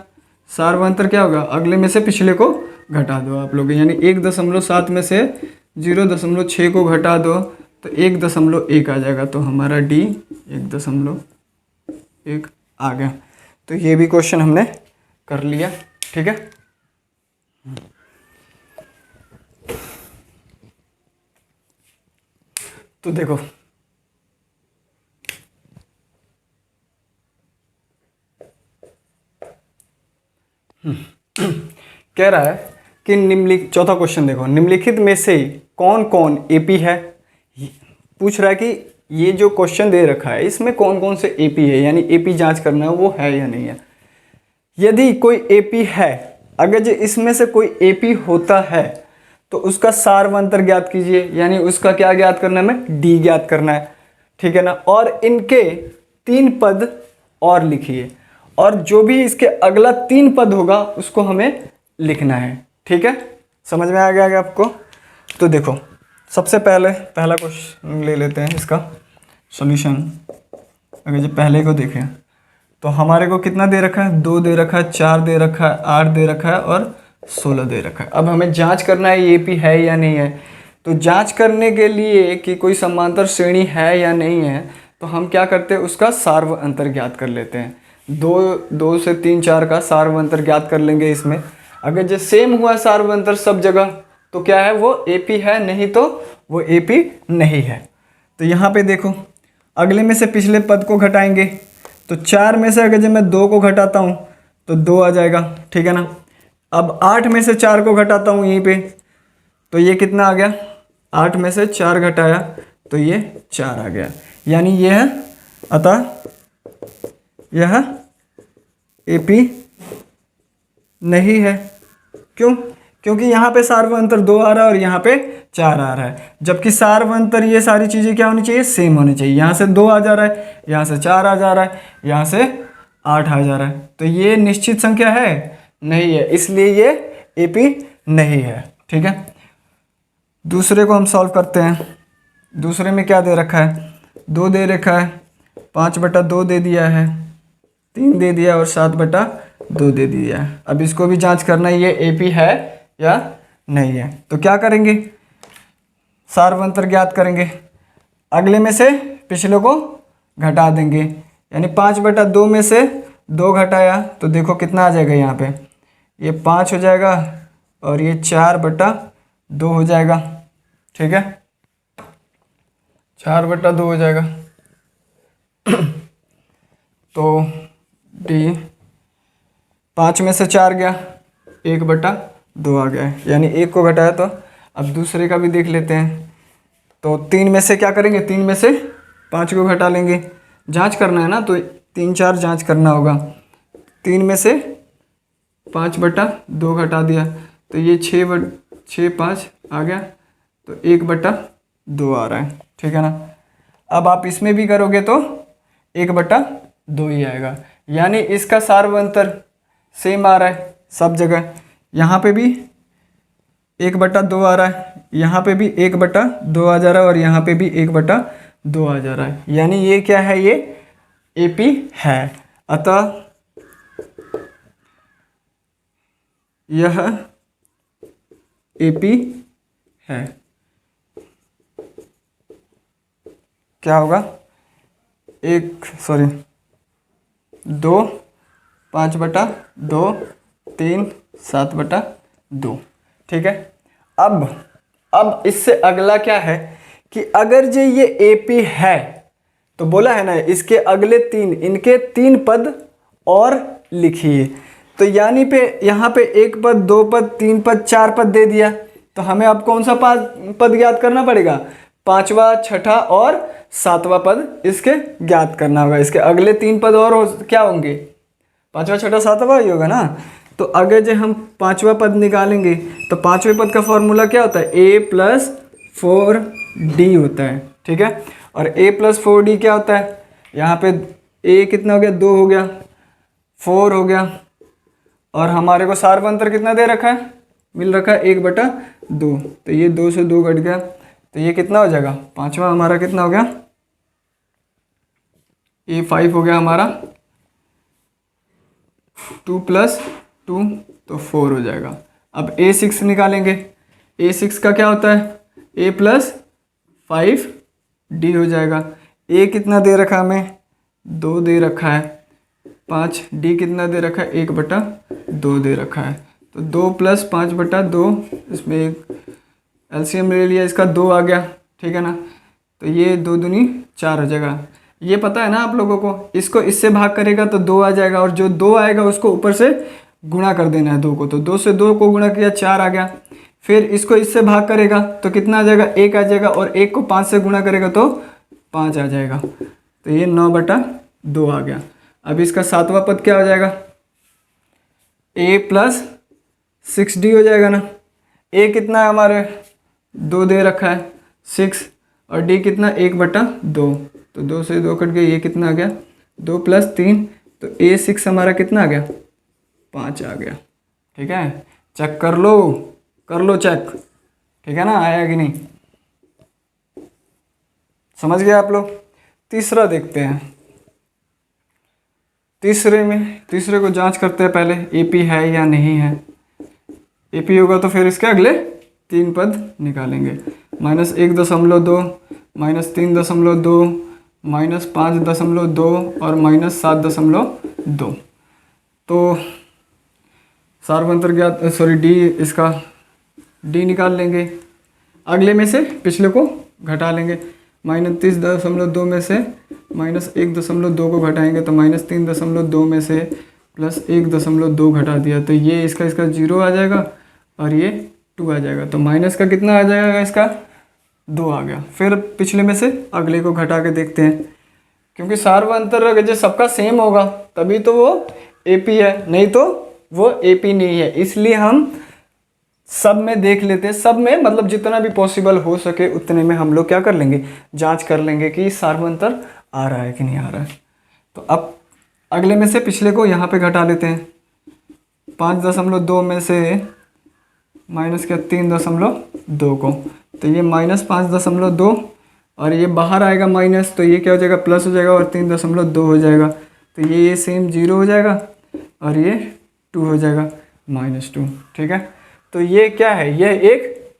सार्वअंतर क्या होगा, अगले में से पिछले को घटा दो आप लोग, यानी 1.7 में से 0.6 को घटा दो तो 1.1 आ जाएगा, तो हमारा D 1.1 आ गया। तो ये भी क्वेश्चन हमने कर लिया, ठीक है। तो देखो कह रहा है कि निम्नलिखित, चौथा क्वेश्चन देखो, निम्नलिखित में से कौन कौन AP है, पूछ रहा है कि ये जो क्वेश्चन दे रखा है इसमें कौन कौन से AP है, यानी AP जांच करना है वो है या नहीं है। यदि कोई AP है, अगर जो इसमें से कोई AP होता है तो उसका सार्वअंतर ज्ञात कीजिए, यानी उसका क्या ज्ञात करना है, हमें D ज्ञात करना है, ठीक है ना। और इनके 3 पद और लिखिए, और जो भी इसके अगला 3 पद होगा उसको हमें लिखना है, ठीक है। समझ में आ गया आपको? तो देखो सबसे पहले पहला क्वेश्चन ले लेते हैं, इसका सॉल्यूशन। अगर जो पहले को देखें तो हमारे को कितना दे रखा है, 2 दे रखा है, 4 दे रखा है, 8 दे रखा है और 16 दे रखा है। अब हमें जांच करना है ये AP है या नहीं है। तो जांच करने के लिए कि कोई समांतर श्रेणी है या नहीं है, तो हम क्या करते हैं, उसका सार्वअंतर ज्ञात कर लेते हैं। 2 से 3 4 का सार्वअंतर ज्ञात कर लेंगे इसमें। अगर जो सेम हुआ सार्वअंतर सब जगह तो क्या है, वो AP है, नहीं तो वो AP नहीं है। तो यहाँ पे देखो अगले में से पिछले पद को घटाएंगे, तो 4 में से अगर जब मैं 2 को घटाता हूँ तो 2 आ जाएगा, ठीक है ना। अब 8 में से 4 को घटाता हूँ यहीं पे, तो ये कितना आ गया, 8 में से 4 घटाया तो ये 4 आ गया, यानी ये है, अतः यह AP नहीं है। क्यों? क्योंकि यहाँ पे सार्वअंतर 2 आ रहा है और यहाँ पे 4 आ रहा है, जबकि सार्वअंतर ये सारी चीज़ें क्या होनी चाहिए, सेम होनी चाहिए। यहाँ से 2 आ जा रहा है, यहाँ से 4 आ जा रहा है, यहाँ से 8 आ जा रहा है, तो ये निश्चित संख्या है नहीं है, इसलिए ये AP नहीं है, ठीक है। दूसरे को हम सॉल्व करते हैं। दूसरे में क्या दे रखा है, 2 दे रखा है, 5/2 दे दिया है, 3 दे दिया और 7/2 दे दिया है। अब इसको भी जांच करना है ये AP है या नहीं है। तो क्या करेंगे, सार्वअंतर ज्ञात करेंगे, अगले में से पिछले को घटा देंगे, यानी 5/2 में से 2 घटाया तो देखो कितना आ जाएगा यहाँ पे, ये 5 हो जाएगा और ये 4/2 हो जाएगा। ठीक है, 4/2 हो जाएगा। तो डी 5 में से 4 गया, 1/2 आ गया है, यानी 1 को घटाया। तो अब दूसरे का भी देख लेते हैं। तो 3 में से क्या करेंगे, 3 में से 5 को घटा लेंगे, जांच करना है ना, तो 3 4 जांच करना होगा। 3 में से 5/2 घटा दिया तो ये 6 5 आ गया, तो 1/2 आ रहा है। ठीक है ना। अब आप इसमें भी करोगे तो 1/2 ही आएगा, यानी इसका सार्वंतर सेम आ रहा है सब जगह। यहाँ पे भी 1/2 आ रहा है, यहाँ पे भी 1/2 आ जा रहा है और यहाँ पे भी 1/2 आ जा रहा है, यानी ये क्या है, ये AP है। अतः यह AP है। क्या होगा, 2 5/2 3 7/2। ठीक है। अब इससे अगला क्या है कि अगर जो ये AP है तो बोला है ना इसके अगले इनके 3 पद और लिखिए। तो यानी पे यहाँ पे 1 पद 2 पद 3 पद 4 पद दे दिया, तो हमें अब कौन सा पद ज्ञात करना पड़ेगा, 5वां 6ठा और 7वां पद इसके ज्ञात करना होगा। इसके अगले 3 पद और क्या होंगे, 5वां 6ठा 7वां ही होगा ना। तो अगर जो हम 5वां पद निकालेंगे तो 5वें पद का फॉर्मूला क्या होता है, A+4D होता है। ठीक है, और A+4D क्या होता है, यहाँ पे A कितना हो गया, 2 हो गया, 4 हो गया, और हमारे को सार्वंतर कितना दे रखा है, मिल रखा है 1/2। तो ये 2 से 2 घट गया, तो ये कितना हो जाएगा, 5वां हमारा कितना हो गया, A5 हो गया हमारा, 2 + 2 तो 4 हो जाएगा। अब A6 निकालेंगे, A6 का क्या होता है, A+5D हो जाएगा। A कितना दे रखा है हमें, 2 दे रखा है, 5D कितना दे रखा है, 1/2 दे रखा है। तो 2 + 5/2, इसमें एक एलसीएम ले लिया, इसका 2 आ गया। ठीक है ना, तो ये 2 दूनी 4 हो जाएगा। ये पता है ना आप लोगों को, इसको इससे भाग करेगा तो 2 आ जाएगा, और जो 2 आएगा उसको ऊपर से गुणा कर देना है 2 को। तो 2 से 2 को गुणा किया, 4 आ गया। फिर इसको इससे भाग करेगा तो कितना आ जाएगा, 1 आ जाएगा, और 1 को 5 से गुणा करेगा तो 5 आ जाएगा। तो ये 9/2 आ गया। अब इसका 7वां पद क्या हो जाएगा, A+6D हो जाएगा ना। A कितना है हमारे, 2 दे रखा है, 6, और D कितना, 1/2। तो 2 से 2 कट गया, ये कितना आ गया, 2 + 3, तो A6 हमारा कितना आ गया, 5 आ गया। ठीक है, चेक कर लो चेक। ठीक है ना, आया कि नहीं, समझ गए आप लोग। तीसरा देखते हैं, तीसरे को जांच करते हैं पहले, AP है या नहीं है। AP होगा तो फिर इसके अगले 3 पद निकालेंगे, -1.2 -3.2 -5.2 और -7.2। तो सार्वंतर ज्ञात, D इसका D निकाल लेंगे, अगले में से पिछले को घटा लेंगे। -30.2 में से -1.2 को घटाएंगे तो -3.2 में से +1.2 घटा दिया, तो ये इसका 0 आ जाएगा और ये 2 आ जाएगा। तो माइनस का कितना आ जाएगा, इसका 2 आ गया। फिर पिछले में से अगले को घटा के देखते हैं, क्योंकि सार्वंतर अगर सबका सेम होगा तभी तो वो AP है, नहीं तो वो AP नहीं है। इसलिए हम सब में देख लेते हैं, सब में मतलब जितना भी पॉसिबल हो सके उतने में हम लोग क्या कर लेंगे, जांच कर लेंगे कि सार्वंतर आ रहा है कि नहीं आ रहा है। तो अब अगले में से पिछले को यहाँ पे घटा लेते हैं। 5.2 में से -3.2 को, तो ये -5.2 और ये बाहर आएगा माइनस, तो ये क्या हो जाएगा, प्लस हो जाएगा, और 3.2 हो जाएगा। तो ये सेम 0 हो जाएगा और ये 2 हो जाएगा, -2। ठीक है, तो ये क्या है, ये एक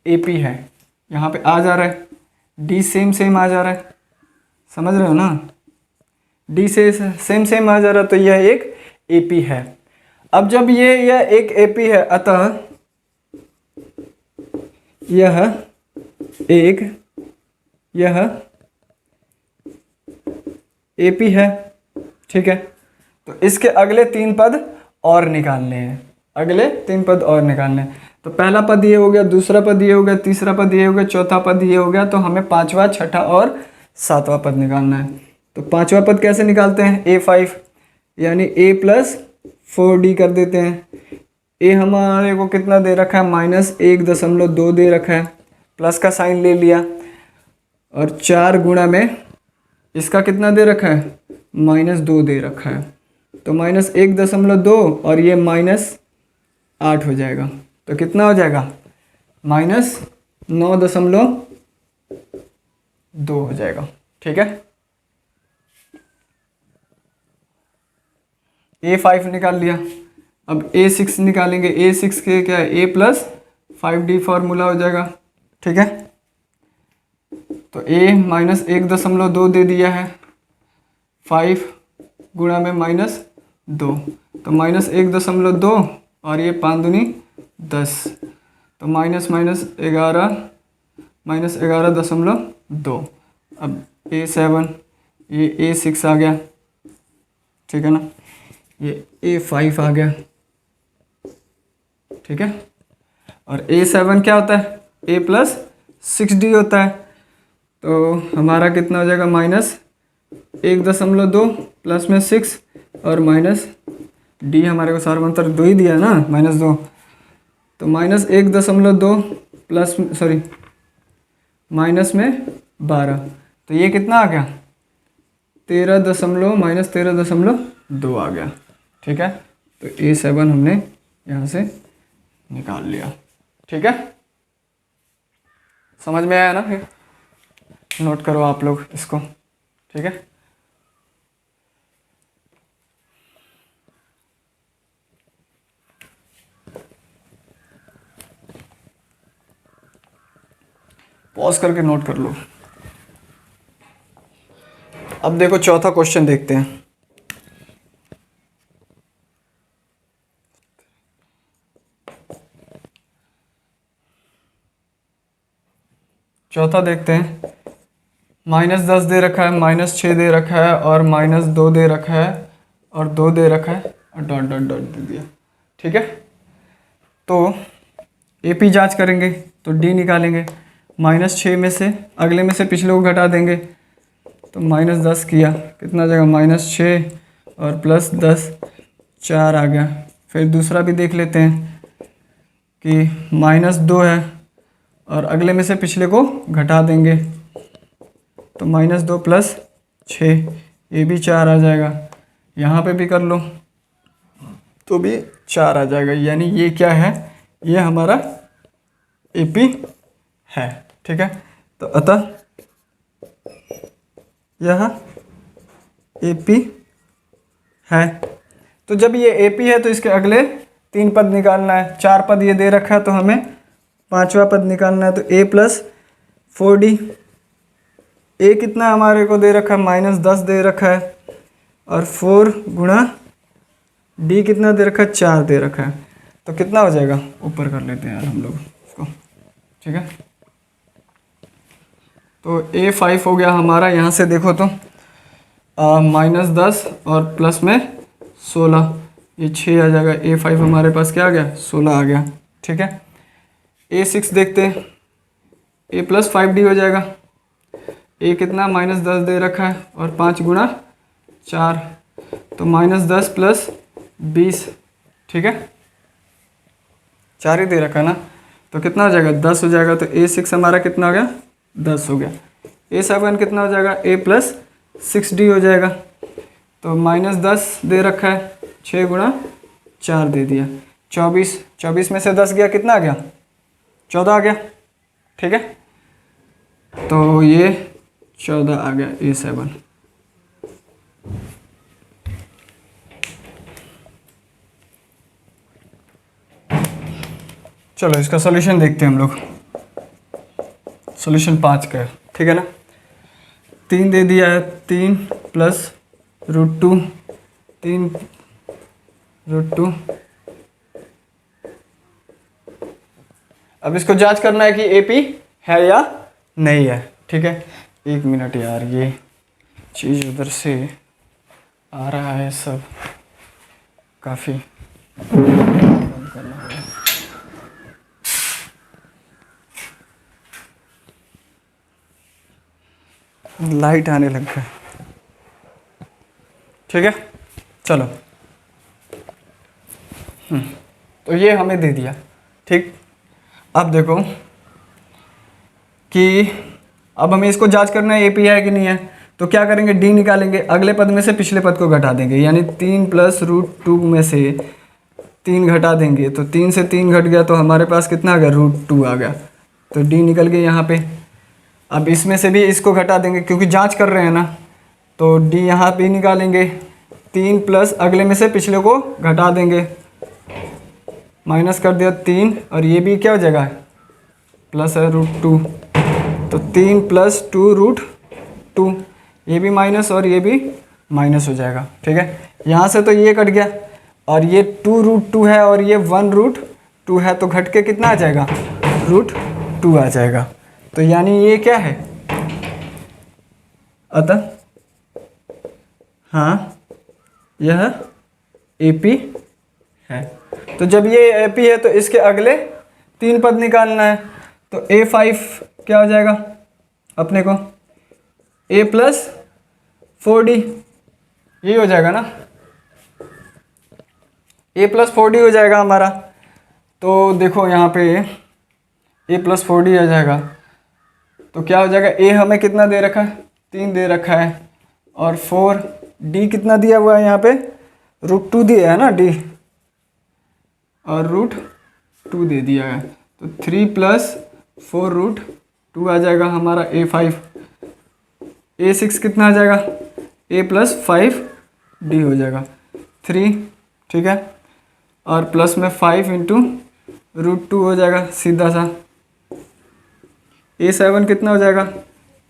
AP है, यहाँ पे आ जा रहा है। D सेम आ जा रहा है, समझ रहे हो ना। डी से सेम सेम आ जा रहा, तो यह एक एपी है। अब जब यह एक एपी है, अतः यह एपी है, ठीक है। तो इसके अगले 3 पद और निकालने हैं, अगले 3 पद और निकालने हैं। तो पहला पद ये हो गया, दूसरा पद ये हो गया, तीसरा पद ये हो गया, चौथा पद ये हो गया। तो हमें 5वां, छठा और 7वां पद निकालना है। तो 5वां पद कैसे निकालते हैं, a5 यानी a प्लस 4d कर देते हैं। a हमारे को कितना दे रखा है, -1.2 दे रखा है, प्लस का साइन ले लिया, और 4 गुणा में इसका कितना दे रखा है, -2 दे रखा है। तो -1.2 और ये -8 हो जाएगा। तो कितना हो जाएगा, -9.2 हो जाएगा, ठीक है। a5 निकाल लिया। अब a6 निकालेंगे। a6 के क्या है, a प्लस 5d फॉर्मूला हो जाएगा, ठीक है। तो a -1.2 दे दिया है, 5 गुणा में -2, तो -1.2 और ये 5 दूनी 10, तो -11.2। अब a7, ये a6 आ गया, ठीक है ना, ये a5 आ गया, ठीक है। और a7 क्या होता है, a प्लस 6d होता है। तो हमारा कितना हो जाएगा, -1.2 प्लस में 6 और माइनस d हमारे को सार्वंतर 2 ही दिया है ना, -2। तो -1.2 प्लस माइनस में 12, तो ये कितना आ गया, 13.2 आ गया, ठीक है। तो a7 हमने यहाँ से निकाल लिया, ठीक है। समझ में आया ना, फिर नोट करो आप लोग इसको, ठीक है। पॉज करके नोट कर लो। अब देखो चौथा क्वेश्चन देखते हैं। चौथा देखते हैं। -10 दे रखा है, -6 दे रखा है, और -2 दे रखा है, और 2 दे रखा है, और डॉट डॉट डॉट दे दिया, ठीक है। तो एपी जांच करेंगे, तो डी निकालेंगे। -6 में से अगले में से पिछले को घटा देंगे, तो -10 किया, कितना आ जाएगा, -6 और +10, 4 आ गया। फिर दूसरा भी देख लेते हैं कि -2 है, और अगले में से पिछले को घटा देंगे, तो -2 + 6, ये भी 4 आ जाएगा। यहाँ पे भी कर लो तो भी 4 आ जाएगा, यानी ये क्या है, ये हमारा एपी है, ठीक है। तो अतः यह एपी है। तो जब ये एपी है तो इसके अगले 3 पद निकालना है। 4 पद ये दे रखा है, तो हमें 5वां पद निकालना है। तो a + 4d, a कितना हमारे को दे रखा है, -10 दे रखा है, और 4 गुणा d कितना दे रखा है, 4 दे रखा है। तो कितना हो जाएगा, ऊपर कर लेते हैं यार हम लोग इसको, ठीक है। तो a5 हो गया हमारा। यहाँ से देखो तो -10 और प्लस में 16, ये 6 आ जाएगा। a5 हमारे पास क्या आ गया, 16 आ गया, ठीक है। a6 देखते हैं, a + 5d हो जाएगा। a कितना, -10 दे रखा है, और 5 गुणा 4, तो -10 + 20, ठीक है। 4 ही दे रखा है ना, तो कितना हो जाएगा, 10 हो जाएगा। तो a6 हमारा कितना हो गया, 10 हो गया। a7 कितना हो जाएगा, a + 6d हो जाएगा। तो -10 दे रखा है, 6 गुणा 4 दे दिया, 24। 24 में से 10 गया, कितना आ गया, 14 आ गया, ठीक है। तो ये 14 आ गया a7। चलो इसका सॉल्यूशन देखते हैं हम लोग। सॉल्यूशन 5 का है, ठीक है ना। 3 दे दिया है, 3 + √2, 3 √2। अब इसको जांच करना है कि AP है या नहीं है। ठीक है, 1 मिनट यार, ये चीज़ उधर से आ रहा है सब, काफ़ी बंद करना होगा। लाइट आने लग गया। ठीक है, चलो। तो ये हमें दे दिया। ठीक, अब देखो कि अब हमें इसको जांच करना है AP है कि नहीं है। तो क्या करेंगे, D निकालेंगे, अगले पद में से पिछले पद को घटा देंगे, यानी 3 + √2 में से 3 घटा देंगे। तो 3 से 3 घट गया तो हमारे पास कितना आ गया, √2 आ गया। तो D निकल गए यहाँ पे। अब इसमें से भी इसको घटा देंगे क्योंकि जांच कर रहे हैं ना, तो D यहाँ पे निकालेंगे। 3 प्लस अगले में से पिछले को घटा देंगे, माइनस कर दिया 3, और ये भी क्या हो जाएगा, प्लस है √2। तो 3 + 2√2, ये भी माइनस और ये भी माइनस हो जाएगा। ठीक है, यहाँ से तो ये कट गया, और ये 2√2 है और ये 1√2 है, तो घट के कितना आ जाएगा, √2 आ जाएगा। तो यानी ये क्या है, अतः हाँ यह AP है। तो जब ये AP है तो इसके अगले 3 पद निकालना है। तो A5 क्या हो जाएगा अपने को, A + 4D, यही हो जाएगा ना, A + 4D हो जाएगा हमारा। तो देखो यहाँ पे A + 4D आ जाएगा। तो क्या हो जाएगा, A हमें कितना दे रखा है, 3 दे रखा है, और 4D कितना दिया हुआ है यहाँ पे, √2 दिया है ना D, और √2 दे दिया है। तो 3 + 4√2 आ जाएगा हमारा A5। A6 कितना आ जाएगा, A + 5D हो जाएगा 3। ठीक है, और प्लस में 5 × √2 हो जाएगा सीधा सा। A7 कितना हो जाएगा,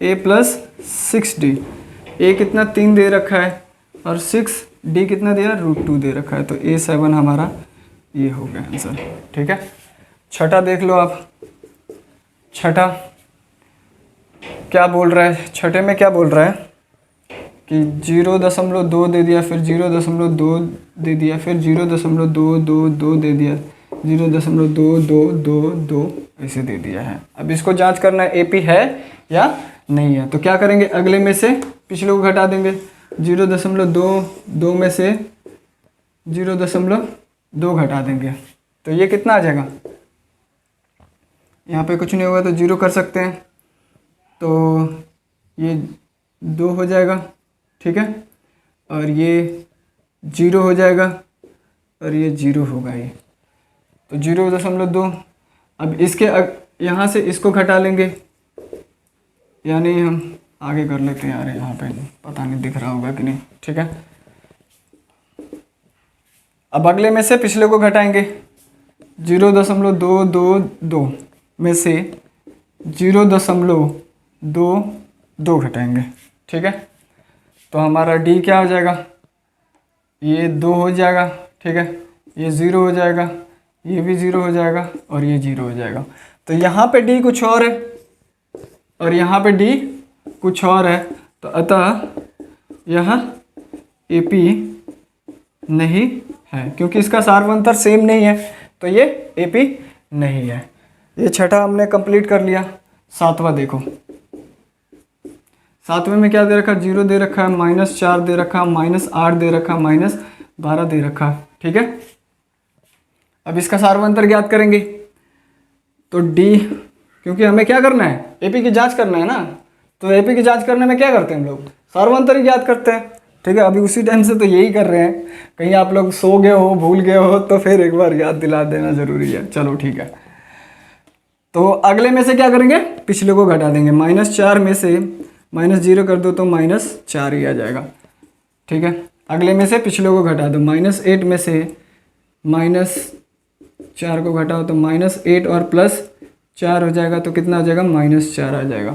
A + 6D। A कितना 3 दे रखा है, और 6D कितना दिया, √2 दे रखा है। तो A7 हमारा ये हो गया आंसर। ठीक है, छठा देख लो आप। छठा क्या बोल रहा है, छठे में क्या बोल रहा है कि 0.2 दे दिया, फिर 0.2 दे दिया, फिर 0.222 दे दिया, 0.2222 ऐसे दे दिया है। अब इसको जांच करना है AP है या नहीं है। तो क्या करेंगे, अगले में से पिछले को घटा देंगे। 0.22 में से 0.2 घटा देंगे, तो ये कितना आ जाएगा, यहाँ पे कुछ नहीं होगा तो 0 कर सकते हैं, तो ये 2 हो जाएगा। ठीक है, और ये 0 हो जाएगा, और ये 0 होगा ये, तो 0.2। अब इसके यहाँ से इसको घटा लेंगे, यानी हम आगे कर लेते हैं यार, यहाँ पे पता नहीं दिख रहा होगा कि नहीं। ठीक है, अब अगले में से पिछले को घटाएंगे। 0.222 में से 0.22 घटाएंगे। ठीक है, तो हमारा D क्या हो जाएगा, ये 2 हो जाएगा। ठीक है, ये 0 हो जाएगा, ये भी 0 हो जाएगा, और ये 0 हो जाएगा। तो यहाँ पे D कुछ और है, और यहाँ पे D कुछ और है, तो अतः यह AP नहीं है, क्योंकि इसका सार्वंतर सेम नहीं है, तो ये AP नहीं है। ये छठा हमने कंप्लीट कर लिया। सातवां देखो, सातवें में क्या दे रखा, 0 दे रखा है, -4 दे रखा, -8 दे रखा, -12 दे रखा। ठीक है, अब इसका सार्वंतर ज्ञात करेंगे। तो D, क्योंकि हमें क्या करना है, AP की जांच करना है ना, तो AP की जांच करने में क्या करते हैं हम लोग, सार्वंतर ही ज्ञात करते हैं। ठीक है, अभी उसी टाइम से तो यही कर रहे हैं, कहीं आप लोग सो गए हो, भूल गए हो, तो फिर एक बार याद दिला देना जरूरी है। चलो ठीक है, तो अगले में से क्या करेंगे, पिछले को घटा देंगे। -4 में से -0 कर दो तो -4 ही आ जाएगा। ठीक है, अगले में से पिछले को घटा दो। -8 में से -4 को घटाओ तो -8 और +4 हो जाएगा, तो कितना आ जाएगा, -4 आ जाएगा।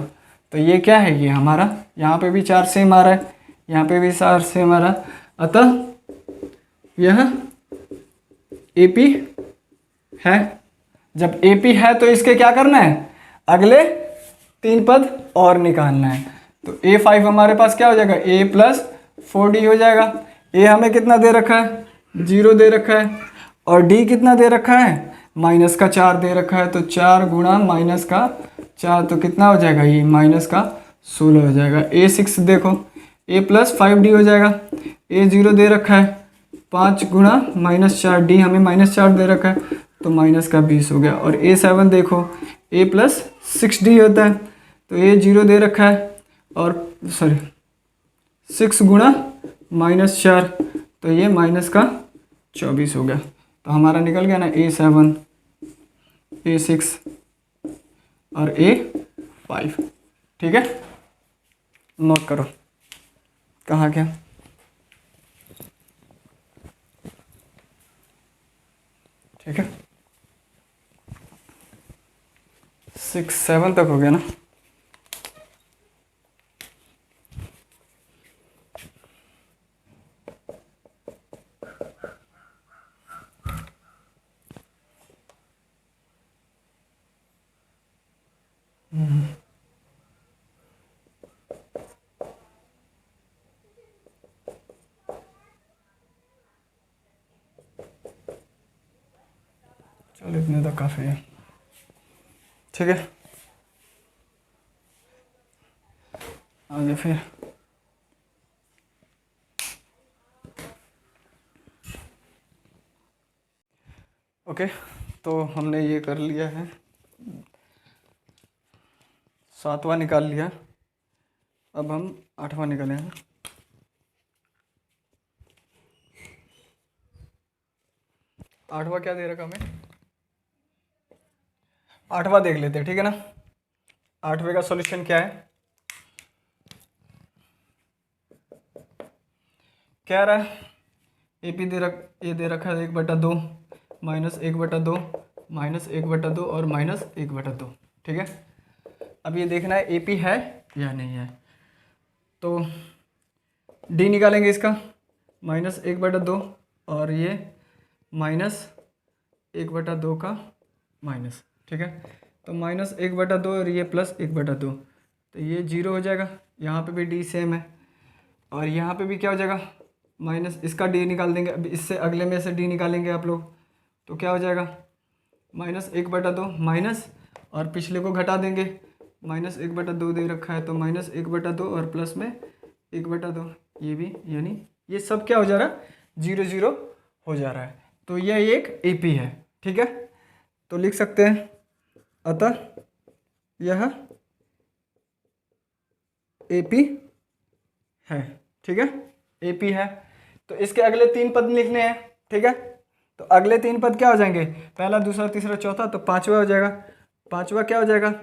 तो ये क्या है, ये हमारा यहाँ पे भी 4 सेम आ रहा है, यहाँ पे भी सार से हमारा, अतः यह AP है। जब AP है तो इसके क्या करना है, अगले 3 पद और निकालना है। तो A5 हमारे पास क्या हो जाएगा, A प्लस 4D हो जाएगा। A हमें कितना दे रखा है, 0 दे रखा है, और D कितना दे रखा है, माइनस का 4 दे रखा है। तो 4 गुणा माइनस का 4 तो कितना हो जाएगा, ये माइनस का 16 हो जाएगा। A6 देखो, A प्लस 5D हो जाएगा। A0 दे रखा है 5 गुणा माइनस 4, D हमें माइनस 4 दे रखा है तो माइनस का 20 हो गया। और A7 देखो, A प्लस 6D होता है, तो A0 दे रखा है और 6 गुणा माइनस 4, तो ये माइनस का 24 हो गया। तो हमारा निकल गया ना A7, A6 और A5। ठीक है, नोट करो कहाँ क्या। ठीक है, 6 7 तक हो गया ना। चलो इतने तक काफ़ी है। ठीक है, आगे फिर ओके। तो हमने ये कर लिया है, 7वां निकाल लिया। अब हम 8वां निकालेंगे। 8वां क्या दे रखा हमें, 8वां देख लेते हैं। ठीक है ना, 8वें का सॉल्यूशन क्या है, क्या रहा है, AP ये दे रखा है 1/2 माइनस 1/2 माइनस 1/2 और माइनस 1/2। ठीक है, अब ये देखना है AP है या नहीं है। तो D निकालेंगे इसका, माइनस 1/2 और ये माइनस 1/2 का माइनस। ठीक है, तो माइनस 1/2 और ये प्लस 1/2, तो ये 0 हो जाएगा। यहाँ पे भी D सेम है, और यहाँ पे भी क्या हो जाएगा, माइनस इसका D निकाल देंगे। अब इससे अगले में से D निकालेंगे आप लोग, तो क्या हो जाएगा, माइनस 1/2 माइनस, और पिछले को घटा देंगे, माइनस 1/2 दे रखा है तो माइनस 1/2 और प्लस में 1/2, ये भी, यानी ये सब क्या हो जा रहा है, 0 0 हो जा रहा है। तो यह एक AP है। ठीक है, तो लिख सकते हैं, अतः यह AP है। ठीक है, AP है। तो इसके अगले 3 पद लिखने हैं। ठीक है, तो अगले 3 पद क्या हो जाएंगे, पहला दूसरा तीसरा चौथा, तो 5वां हो जाएगा। 5वां क्या हो जाएगा,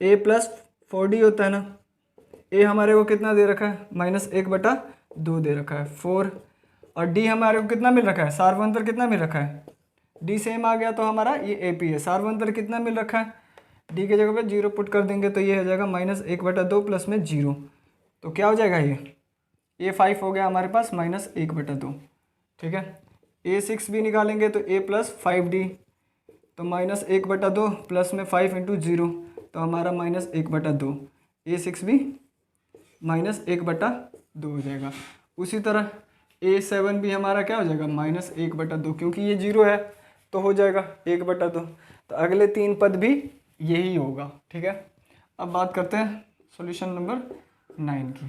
A प्लस 4D होता है ना। A हमारे को कितना दे रखा है, माइनस 1/2 दे रखा है 4, और D हमारे को कितना मिल रखा है, सार्वंतर कितना मिल रखा है, D सेम आ गया तो हमारा ये AP है। सार्वंतर कितना मिल रखा है, D की जगह पे 0 पुट कर देंगे तो ये हो जाएगा माइनस 1/2 प्लस में 0, तो क्या हो जाएगा, ये 5 हो गया हमारे पास माइनस 1/2। ठीक है, A6 भी निकालेंगे तो A प्लस 5D, तो माइनस 1/2 प्लस में 5 इंटू 0, तो हमारा माइनस 1/2। A6 भी माइनस 1/2 हो जाएगा। उसी तरह A7 भी हमारा क्या हो जाएगा, माइनस 1/2, क्योंकि ये 0 है तो हो जाएगा 1/2। तो अगले 3 पद भी यही होगा। ठीक है, अब बात करते हैं सॉल्यूशन नंबर 9 की।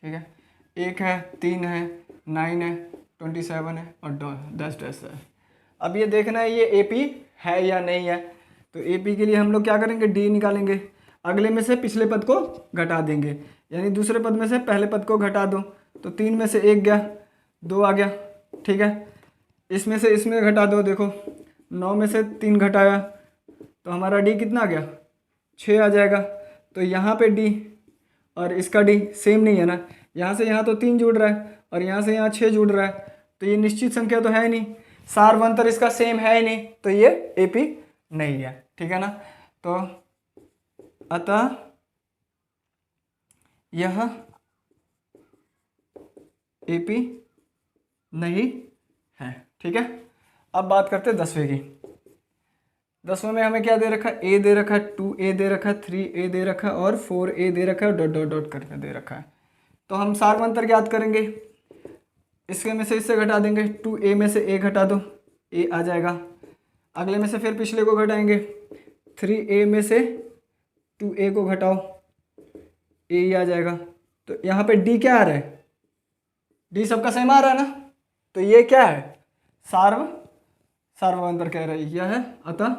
ठीक है, 1 है, 3 है, 9 है, 27 है और 10 है। अब ये देखना है ये AP है या नहीं है। तो AP के लिए हम लोग क्या करेंगे, D निकालेंगे, अगले में से पिछले पद को घटा देंगे, यानी दूसरे पद में से पहले पद को घटा दो, तो 3 में से 1 गया, 2 आ गया। ठीक है, इसमें से इसमें घटा दो, देखो 9 में से 3 घटाया तो हमारा D कितना आ गया, 6 आ जाएगा। तो यहाँ पे D और इसका D सेम नहीं है ना, यहाँ से यहाँ तो 3 जुड़ रहा है और यहाँ से यहाँ 6 जुड़ रहा है, तो ये निश्चित संख्या तो है नहीं, सार्वंतर इसका सेम है ही नहीं, तो ये AP नहीं है। ठीक है ना, तो अतः यह AP नहीं है। ठीक है, अब बात करते हैं 10वें की। 10वें में हमें क्या दे रखा है, A दे रखा है, 2A दे रखा है, 3A दे रखा है और 4A दे रखा है, डॉट डॉट डॉट करके दे रखा है। तो हम सार अंतर ज्ञात करेंगे, इसके में से इससे घटा देंगे, 2A में से A घटा दो, A आ जाएगा। अगले में से फिर पिछले को घटाएंगे, 3A में से 2A को घटाओ, A ही आ जाएगा। तो यहाँ पे D क्या आ रहा है, D सबका सेम आ रहा है ना, तो ये क्या है, सार्वंतर कह रहा है यह है, अतः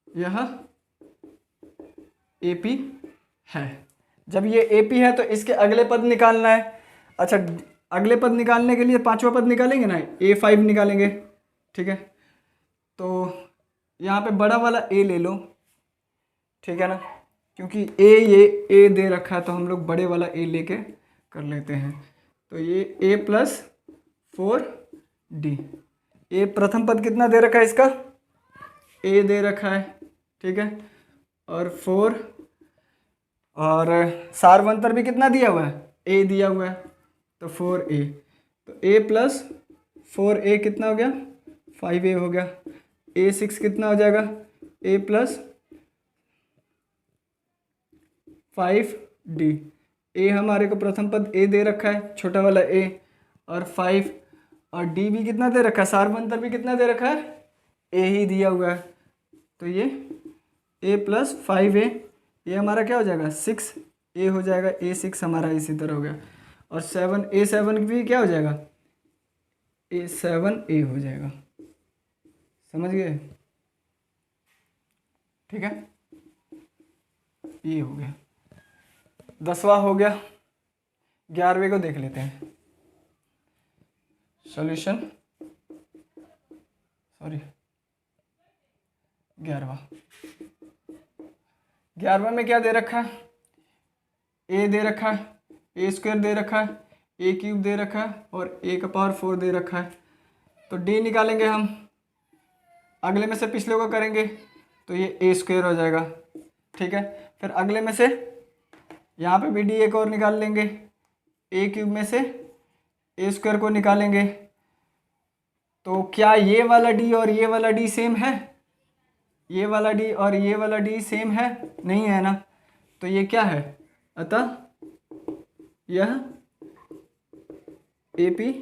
यह AP है। जब ये AP है तो इसके अगले पद निकालना है। अच्छा, अगले पद निकालने के लिए पांचवा पद निकालेंगे ना, A5 निकालेंगे। ठीक है, तो यहाँ पे बड़ा वाला A ले लो, ठीक है ना, क्योंकि ये A दे रखा है तो हम लोग बड़े वाला A लेके कर लेते हैं। तो ये A+4D, A प्रथम पद कितना दे रखा है इसका, A दे रखा है, ठीक है, और 4 और सार्वंतर भी कितना दिया हुआ है, A दिया हुआ है, तो 4A, तो A+4A कितना हो गया, 5A हो गया। A6 कितना हो जाएगा, A+5D। A हमारे को प्रथम पद A दे रखा है, छोटा वाला A, और 5, और D भी कितना दे रखा है, सार्वंतर भी कितना दे रखा है, A ही दिया हुआ है। तो ये A+5A, ये हमारा क्या हो जाएगा, 6A हो जाएगा, A6 हमारा इसी तरह हो गया, और 7A7 भी क्या हो जाएगा, A7A हो जाएगा। समझ गए, ठीक है, ये हो गया। 10वां हो गया। 11वें को देख लेते हैं, सॉल्यूशन, सॉरी 11वां में क्या दे रखा है, A दे रखा है, A² दे रखा है, A³ दे रखा है और A⁴ दे रखा है। तो D निकालेंगे हम, अगले में से पिछले को करेंगे तो ये A² हो जाएगा। ठीक है, फिर अगले में से यहाँ पे भी D एक और निकाल लेंगे, A³ में से A² को निकालेंगे। तो क्या ये वाला D और ये वाला D सेम है, ये वाला D और ये वाला D सेम है, नहीं है ना, तो ये क्या है, अतः यह AP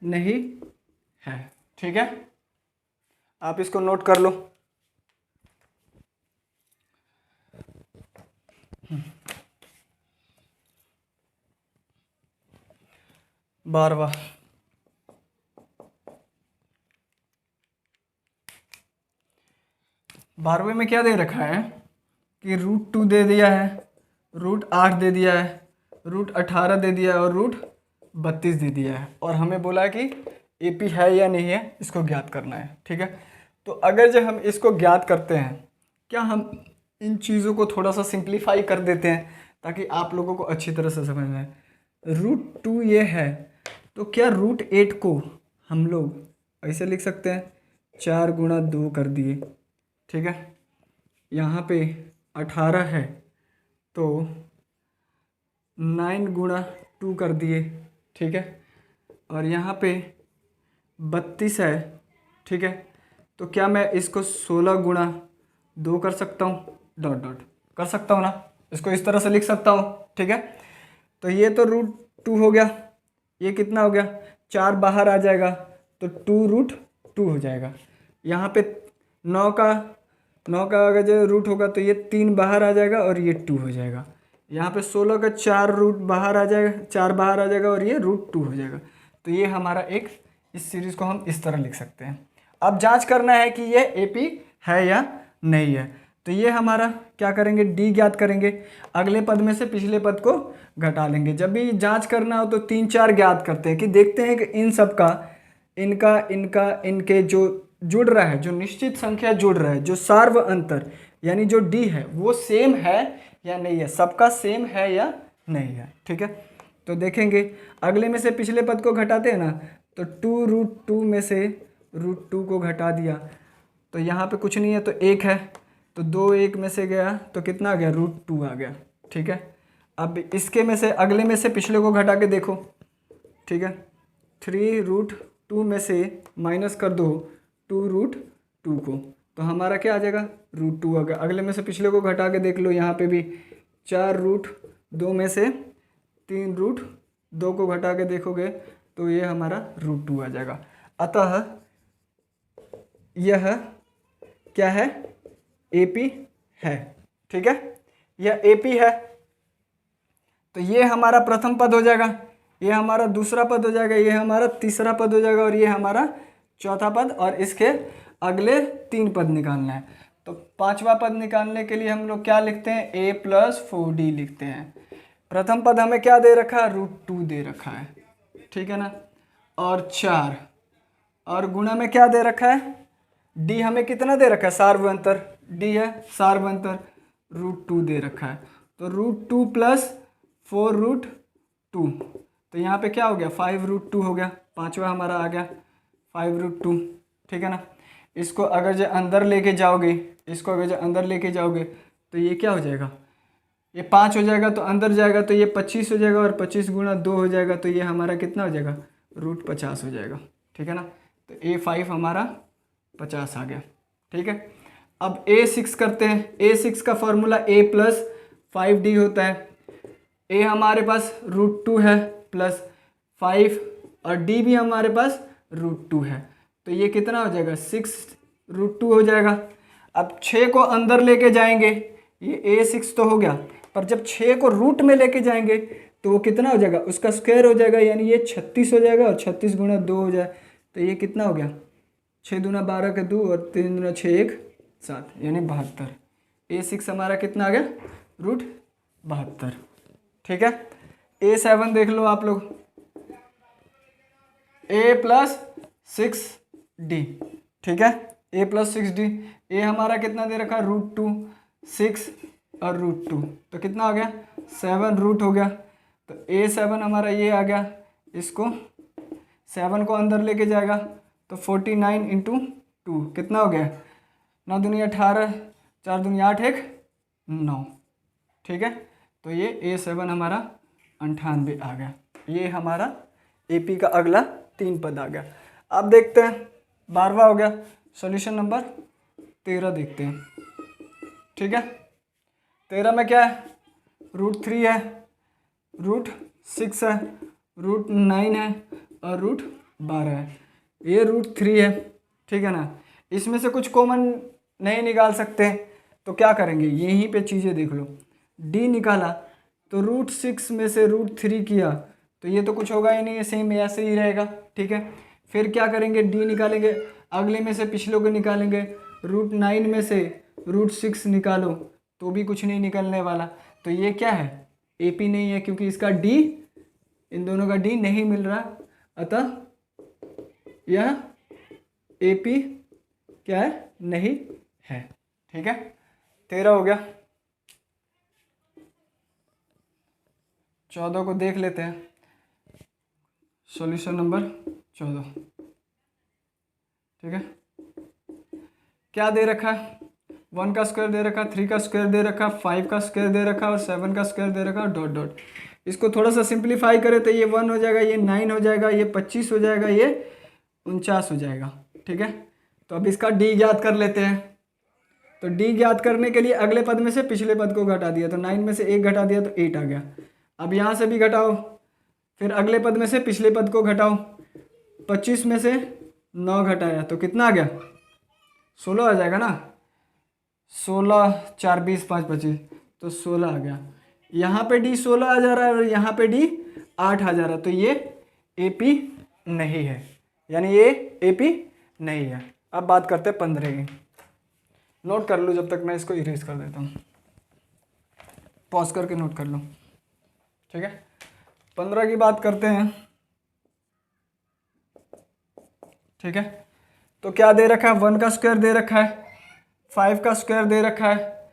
नहीं है। ठीक है, आप इसको नोट कर लो। बारहवां, बारहवें में क्या दे रखा है कि √2 दे दिया है, √8 दे दिया है, √18 दे दिया है और √32 दे दिया है, और हमें बोला है कि AP है या नहीं है, इसको ज्ञात करना है। ठीक है, तो अगर जब हम इसको ज्ञात करते हैं, क्या हम इन चीज़ों को थोड़ा सा सिंप्लीफाई कर देते हैं ताकि आप लोगों को अच्छी तरह से समझ में आए। √2 ये है, तो क्या √8 को हम लोग ऐसे लिख सकते हैं, 4 गुणा 2 कर दिए। ठीक है, यहाँ पे 18 है तो 9 गुणा 2 कर दिए। ठीक है, और यहाँ पे 32 है। ठीक है, तो क्या मैं इसको 16 गुणा 2 कर सकता हूँ, डॉट डॉट कर सकता हूँ ना, इसको इस तरह से लिख सकता हूँ। ठीक है, तो ये तो √2 हो गया, ये कितना हो गया, 4 बाहर आ जाएगा तो 2√2 हो जाएगा। यहाँ पे 9 का अगर जो रूट होगा तो ये 3 बाहर आ जाएगा और ये 2 हो जाएगा। यहाँ पे 16 का 4 रूट बाहर आ जाएगा, 4 बाहर आ जाएगा और ये √2 हो जाएगा। तो ये हमारा एक, इस सीरीज़ को हम इस तरह लिख सकते हैं। अब जांच करना है कि ये AP है या नहीं है, तो ये हमारा क्या करेंगे, D ज्ञात करेंगे, अगले पद में से पिछले पद को घटा लेंगे। जब भी जांच करना हो तो 3-4 ज्ञात करते हैं कि देखते हैं कि इन सब का, इनके जो जुड़ रहा है, जो निश्चित संख्या जुड़ रहा है, जो सार्व अंतर यानी जो D है वो सेम है या नहीं है, सबका सेम है या नहीं है। ठीक है, तो देखेंगे अगले में से पिछले पद को घटाते हैं ना, तो 2√2 में से √2 को घटा दिया तो यहाँ पे कुछ नहीं है तो 1 है, तो 2 1 में से गया तो कितना आ गया, √2 आ गया। ठीक है, अब इसके में से अगले में से पिछले को घटा के देखो, ठीक है। 3√2 में से माइनस कर दो 2√2 को, तो हमारा क्या आ जाएगा, √2 आ गया। अगले में से पिछले को घटा के देख लो, यहाँ पे भी 4√2 में से 3√2 को घटा के देखोगे तो ये हमारा √2 आ जाएगा। अतः यह क्या है, AP है, ठीक है, यह AP है। तो ये हमारा प्रथम पद हो जाएगा, ये हमारा दूसरा पद हो जाएगा, ये हमारा तीसरा पद हो जाएगा और ये हमारा चौथा पद, और इसके अगले 3 पद निकालना है। तो 5वां पद निकालने के लिए हम लोग क्या लिखते हैं, A+4D लिखते हैं। प्रथम पद हमें क्या दे रखा है, √2 दे रखा है, ठीक है ना, और 4, और गुणा में क्या दे रखा है, D हमें कितना दे रखा है, सार्वंतर, D है सार्वंतर, √2 दे रखा है। तो √2 + 4√2, तो यहाँ पे क्या हो गया, 5√2 हो गया, 5वां हमारा आ गया 5√2, ठीक है ना। इसको अगर जो अंदर लेके जाओगे, इसको अगर जो अंदर लेके जाओगे तो ये क्या हो जाएगा, ये 5 हो जाएगा, तो अंदर जाएगा तो ये 25 हो जाएगा, और 25 × 2 हो जाएगा, तो ये हमारा कितना हो जाएगा, √50 हो जाएगा, ठीक है ना। तो A5 हमारा 50 आ गया, ठीक है। अब A6 करते हैं। A6 का फॉर्मूला A+5D होता है। A हमारे पास √2 है +5, और D भी हमारे पास √2 है, तो ये कितना हो जाएगा, 6√2 हो जाएगा। अब 6 को अंदर लेके जाएंगे, ये A6 तो हो गया, पर जब 6 को रूट में लेके जाएंगे तो वो कितना हो जाएगा, उसका स्क्वायर हो जाएगा, यानी ये 36 हो जाएगा, और 36 × 2 हो जाए तो ये कितना हो गया, 6 दूना 12 के 2 और 3 दूना 6 1 7, यानी 72। A6 हमारा कितना आ गया, √72, ठीक है। A7 देख लो आप लोग, A+6D, ठीक है, A+6D। A हमारा कितना दे रखा, √2, 6 और √2, तो कितना आ गया, 7 रूट हो गया। तो A7 हमारा ये आ गया, इसको 7 को अंदर लेके जाएगा तो 49 × 2 कितना हो गया, 9 दूनी 18, 4 दूनी 8 1 9, ठीक है। तो ये A7 हमारा 98 आ गया। ये हमारा AP का अगला 3 पद आ गया। अब देखते हैं 12वां हो गया, सॉल्यूशन नंबर 13 देखते हैं, ठीक है। 13 में क्या है, √3 है, √6 है, √9 है और √12 है। ये √3 है, ठीक है ना। इसमें से कुछ कॉमन नहीं निकाल सकते, तो क्या करेंगे, यहीं पे चीज़ें देख लो। D निकाला तो √6 में से √3 किया तो ये तो कुछ होगा ही नहीं, ये सेम ऐसे ही रहेगा, ठीक है। फिर क्या करेंगे, D निकालेंगे, अगले में से पिछले को निकालेंगे, √9 में से √6 निकालो तो भी कुछ नहीं निकलने वाला। तो ये क्या है, AP नहीं है, क्योंकि इसका D, इन दोनों का D नहीं मिल रहा, अतः यह AP क्या है, नहीं है, ठीक है। 13 हो गया। 14 को देख लेते हैं, सॉल्यूशन नंबर 14, ठीक है। क्या दे रखा है, 1 का स्क्वायर दे रखा, 3 का स्क्वायर दे रखा, 5 का स्क्वायर दे रखा और 7 का स्क्वायर दे रखा, डॉट डॉट। इसको थोड़ा सा सिंप्लीफाई करें तो ये 1 हो जाएगा, ये 9 हो जाएगा, ये 25 हो जाएगा, ये 49 हो जाएगा, ठीक है। तो अब इसका D ज्ञात कर लेते हैं। तो D ज्ञात करने के लिए अगले पद में से पिछले पद को घटा दिया, तो 9 में से 1 घटा दिया तो 8 आ गया। अब यहाँ से भी घटाओ, फिर अगले पद में से पिछले पद को घटाओ, 25 में से 9 घटाया तो कितना आ गया, 16 आ जाएगा ना। 16 4 20 5 25, तो 16 आ गया। यहाँ पे D 16 आ जा रहा है और यहाँ पे D 8 आ जा रहा है, तो ये AP नहीं है, यानी ये AP नहीं है। अब बात करते हैं 15 की। नोट कर लो, जब तक मैं इसको इरेज कर देता हूँ, पॉज करके नोट कर लो, ठीक है। 15 की बात करते हैं, ठीक है। तो क्या दे रखा है, 1 का स्क्वायर दे रखा है, 5 का स्क्वायर दे रखा है,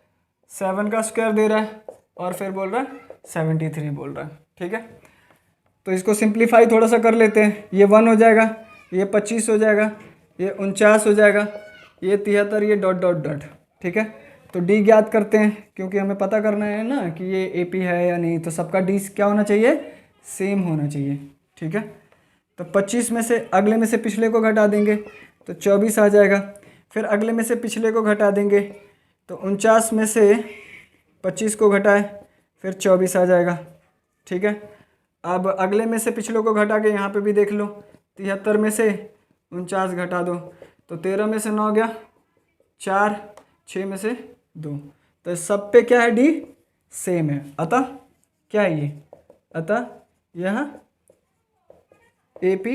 7 का स्क्वायर दे रहा है और फिर बोल रहा है 73 बोल रहा है, ठीक है। तो इसको सिंप्लीफाई थोड़ा सा कर लेते हैं। ये 1 हो जाएगा, ये 25 हो जाएगा, ये 49 हो जाएगा, ये 73, ये डॉट डॉट डॉट, ठीक है। तो डी ज्ञात करते हैं, क्योंकि हमें पता करना है ना कि ये ए पी है या नहीं, तो सबका डी क्या होना चाहिए, सेम होना चाहिए। ठीक है, तो 25 में से अगले में से पिछले को घटा देंगे तो 24 आ जाएगा। फिर अगले में से पिछले को घटा देंगे तो 49 में से 25 को घटाए फिर 24 आ जाएगा। ठीक है, अब अगले में से पिछले को घटा के यहाँ पे भी देख लो, 73 में से 49 घटा दो तो 13 में से 9 गया 4, 6 में से 2, तो सब पे क्या है, डी सेम है। अतः क्या है ये, अतः यह ए पी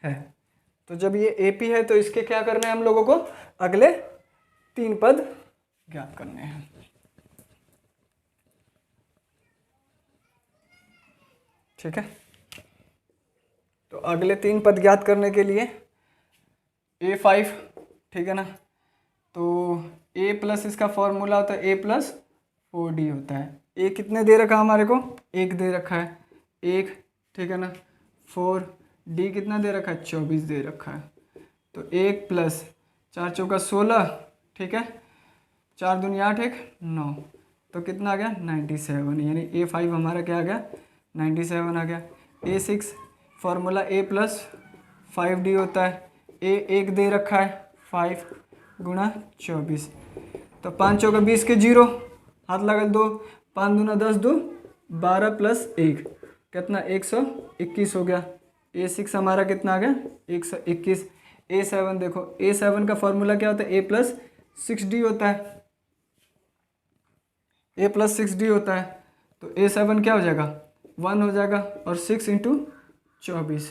है। तो जब ये ए पी है तो इसके क्या करने हैं हम लोगों को, अगले 3 पद ज्ञात करने हैं। ठीक है, तो अगले 3 पद ज्ञात करने के लिए A5, ठीक है ना, तो A प्लस इसका फॉर्मूला होता है A प्लस 4D होता है। A कितने दे रखा हमारे को, 1 दे रखा है, 1, ठीक है ना, 4, D कितना दे रखा है, 24 दे रखा है। तो 1 प्लस 4 चौका 16, ठीक है, 4 दूनी 8, 1 9, तो कितना आ गया 97, यानी A5 हमारा क्या आ गया 97 आ गया। A6 formula A plus 5D होता है, A 1 दे रखा है 5 गुणा 24, तो 5 चौका 20 के 0, हाथ लगा 2, 5 दूना 10, 2 12 प्लस 1 कितना 121 हो गया। A6 हमारा कितना आ गया 121। A7 देखो, A7 का फॉर्मूला क्या होता है, A प्लस 6D होता है, A प्लस 6D होता है, तो A7 क्या हो जाएगा 1 हो जाएगा, और 6 इंटू 24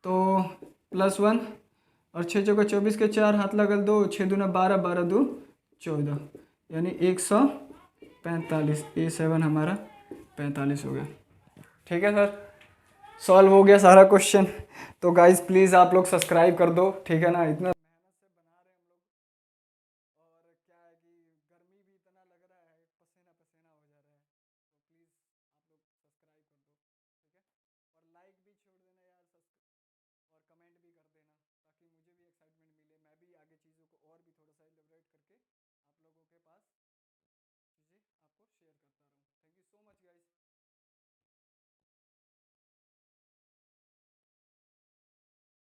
तो +1, और 6 चौका 24 के 4, हाथ लगल 2, 6 दूना 12, 12 2 14, यानी 145। A7 हमारा 45 हो गया। ठीक है सर, सॉल्व हो गया सारा क्वेश्चन। तो गाइज प्लीज़ आप लोग सब्सक्राइब कर दो, ठीक है ना, इतना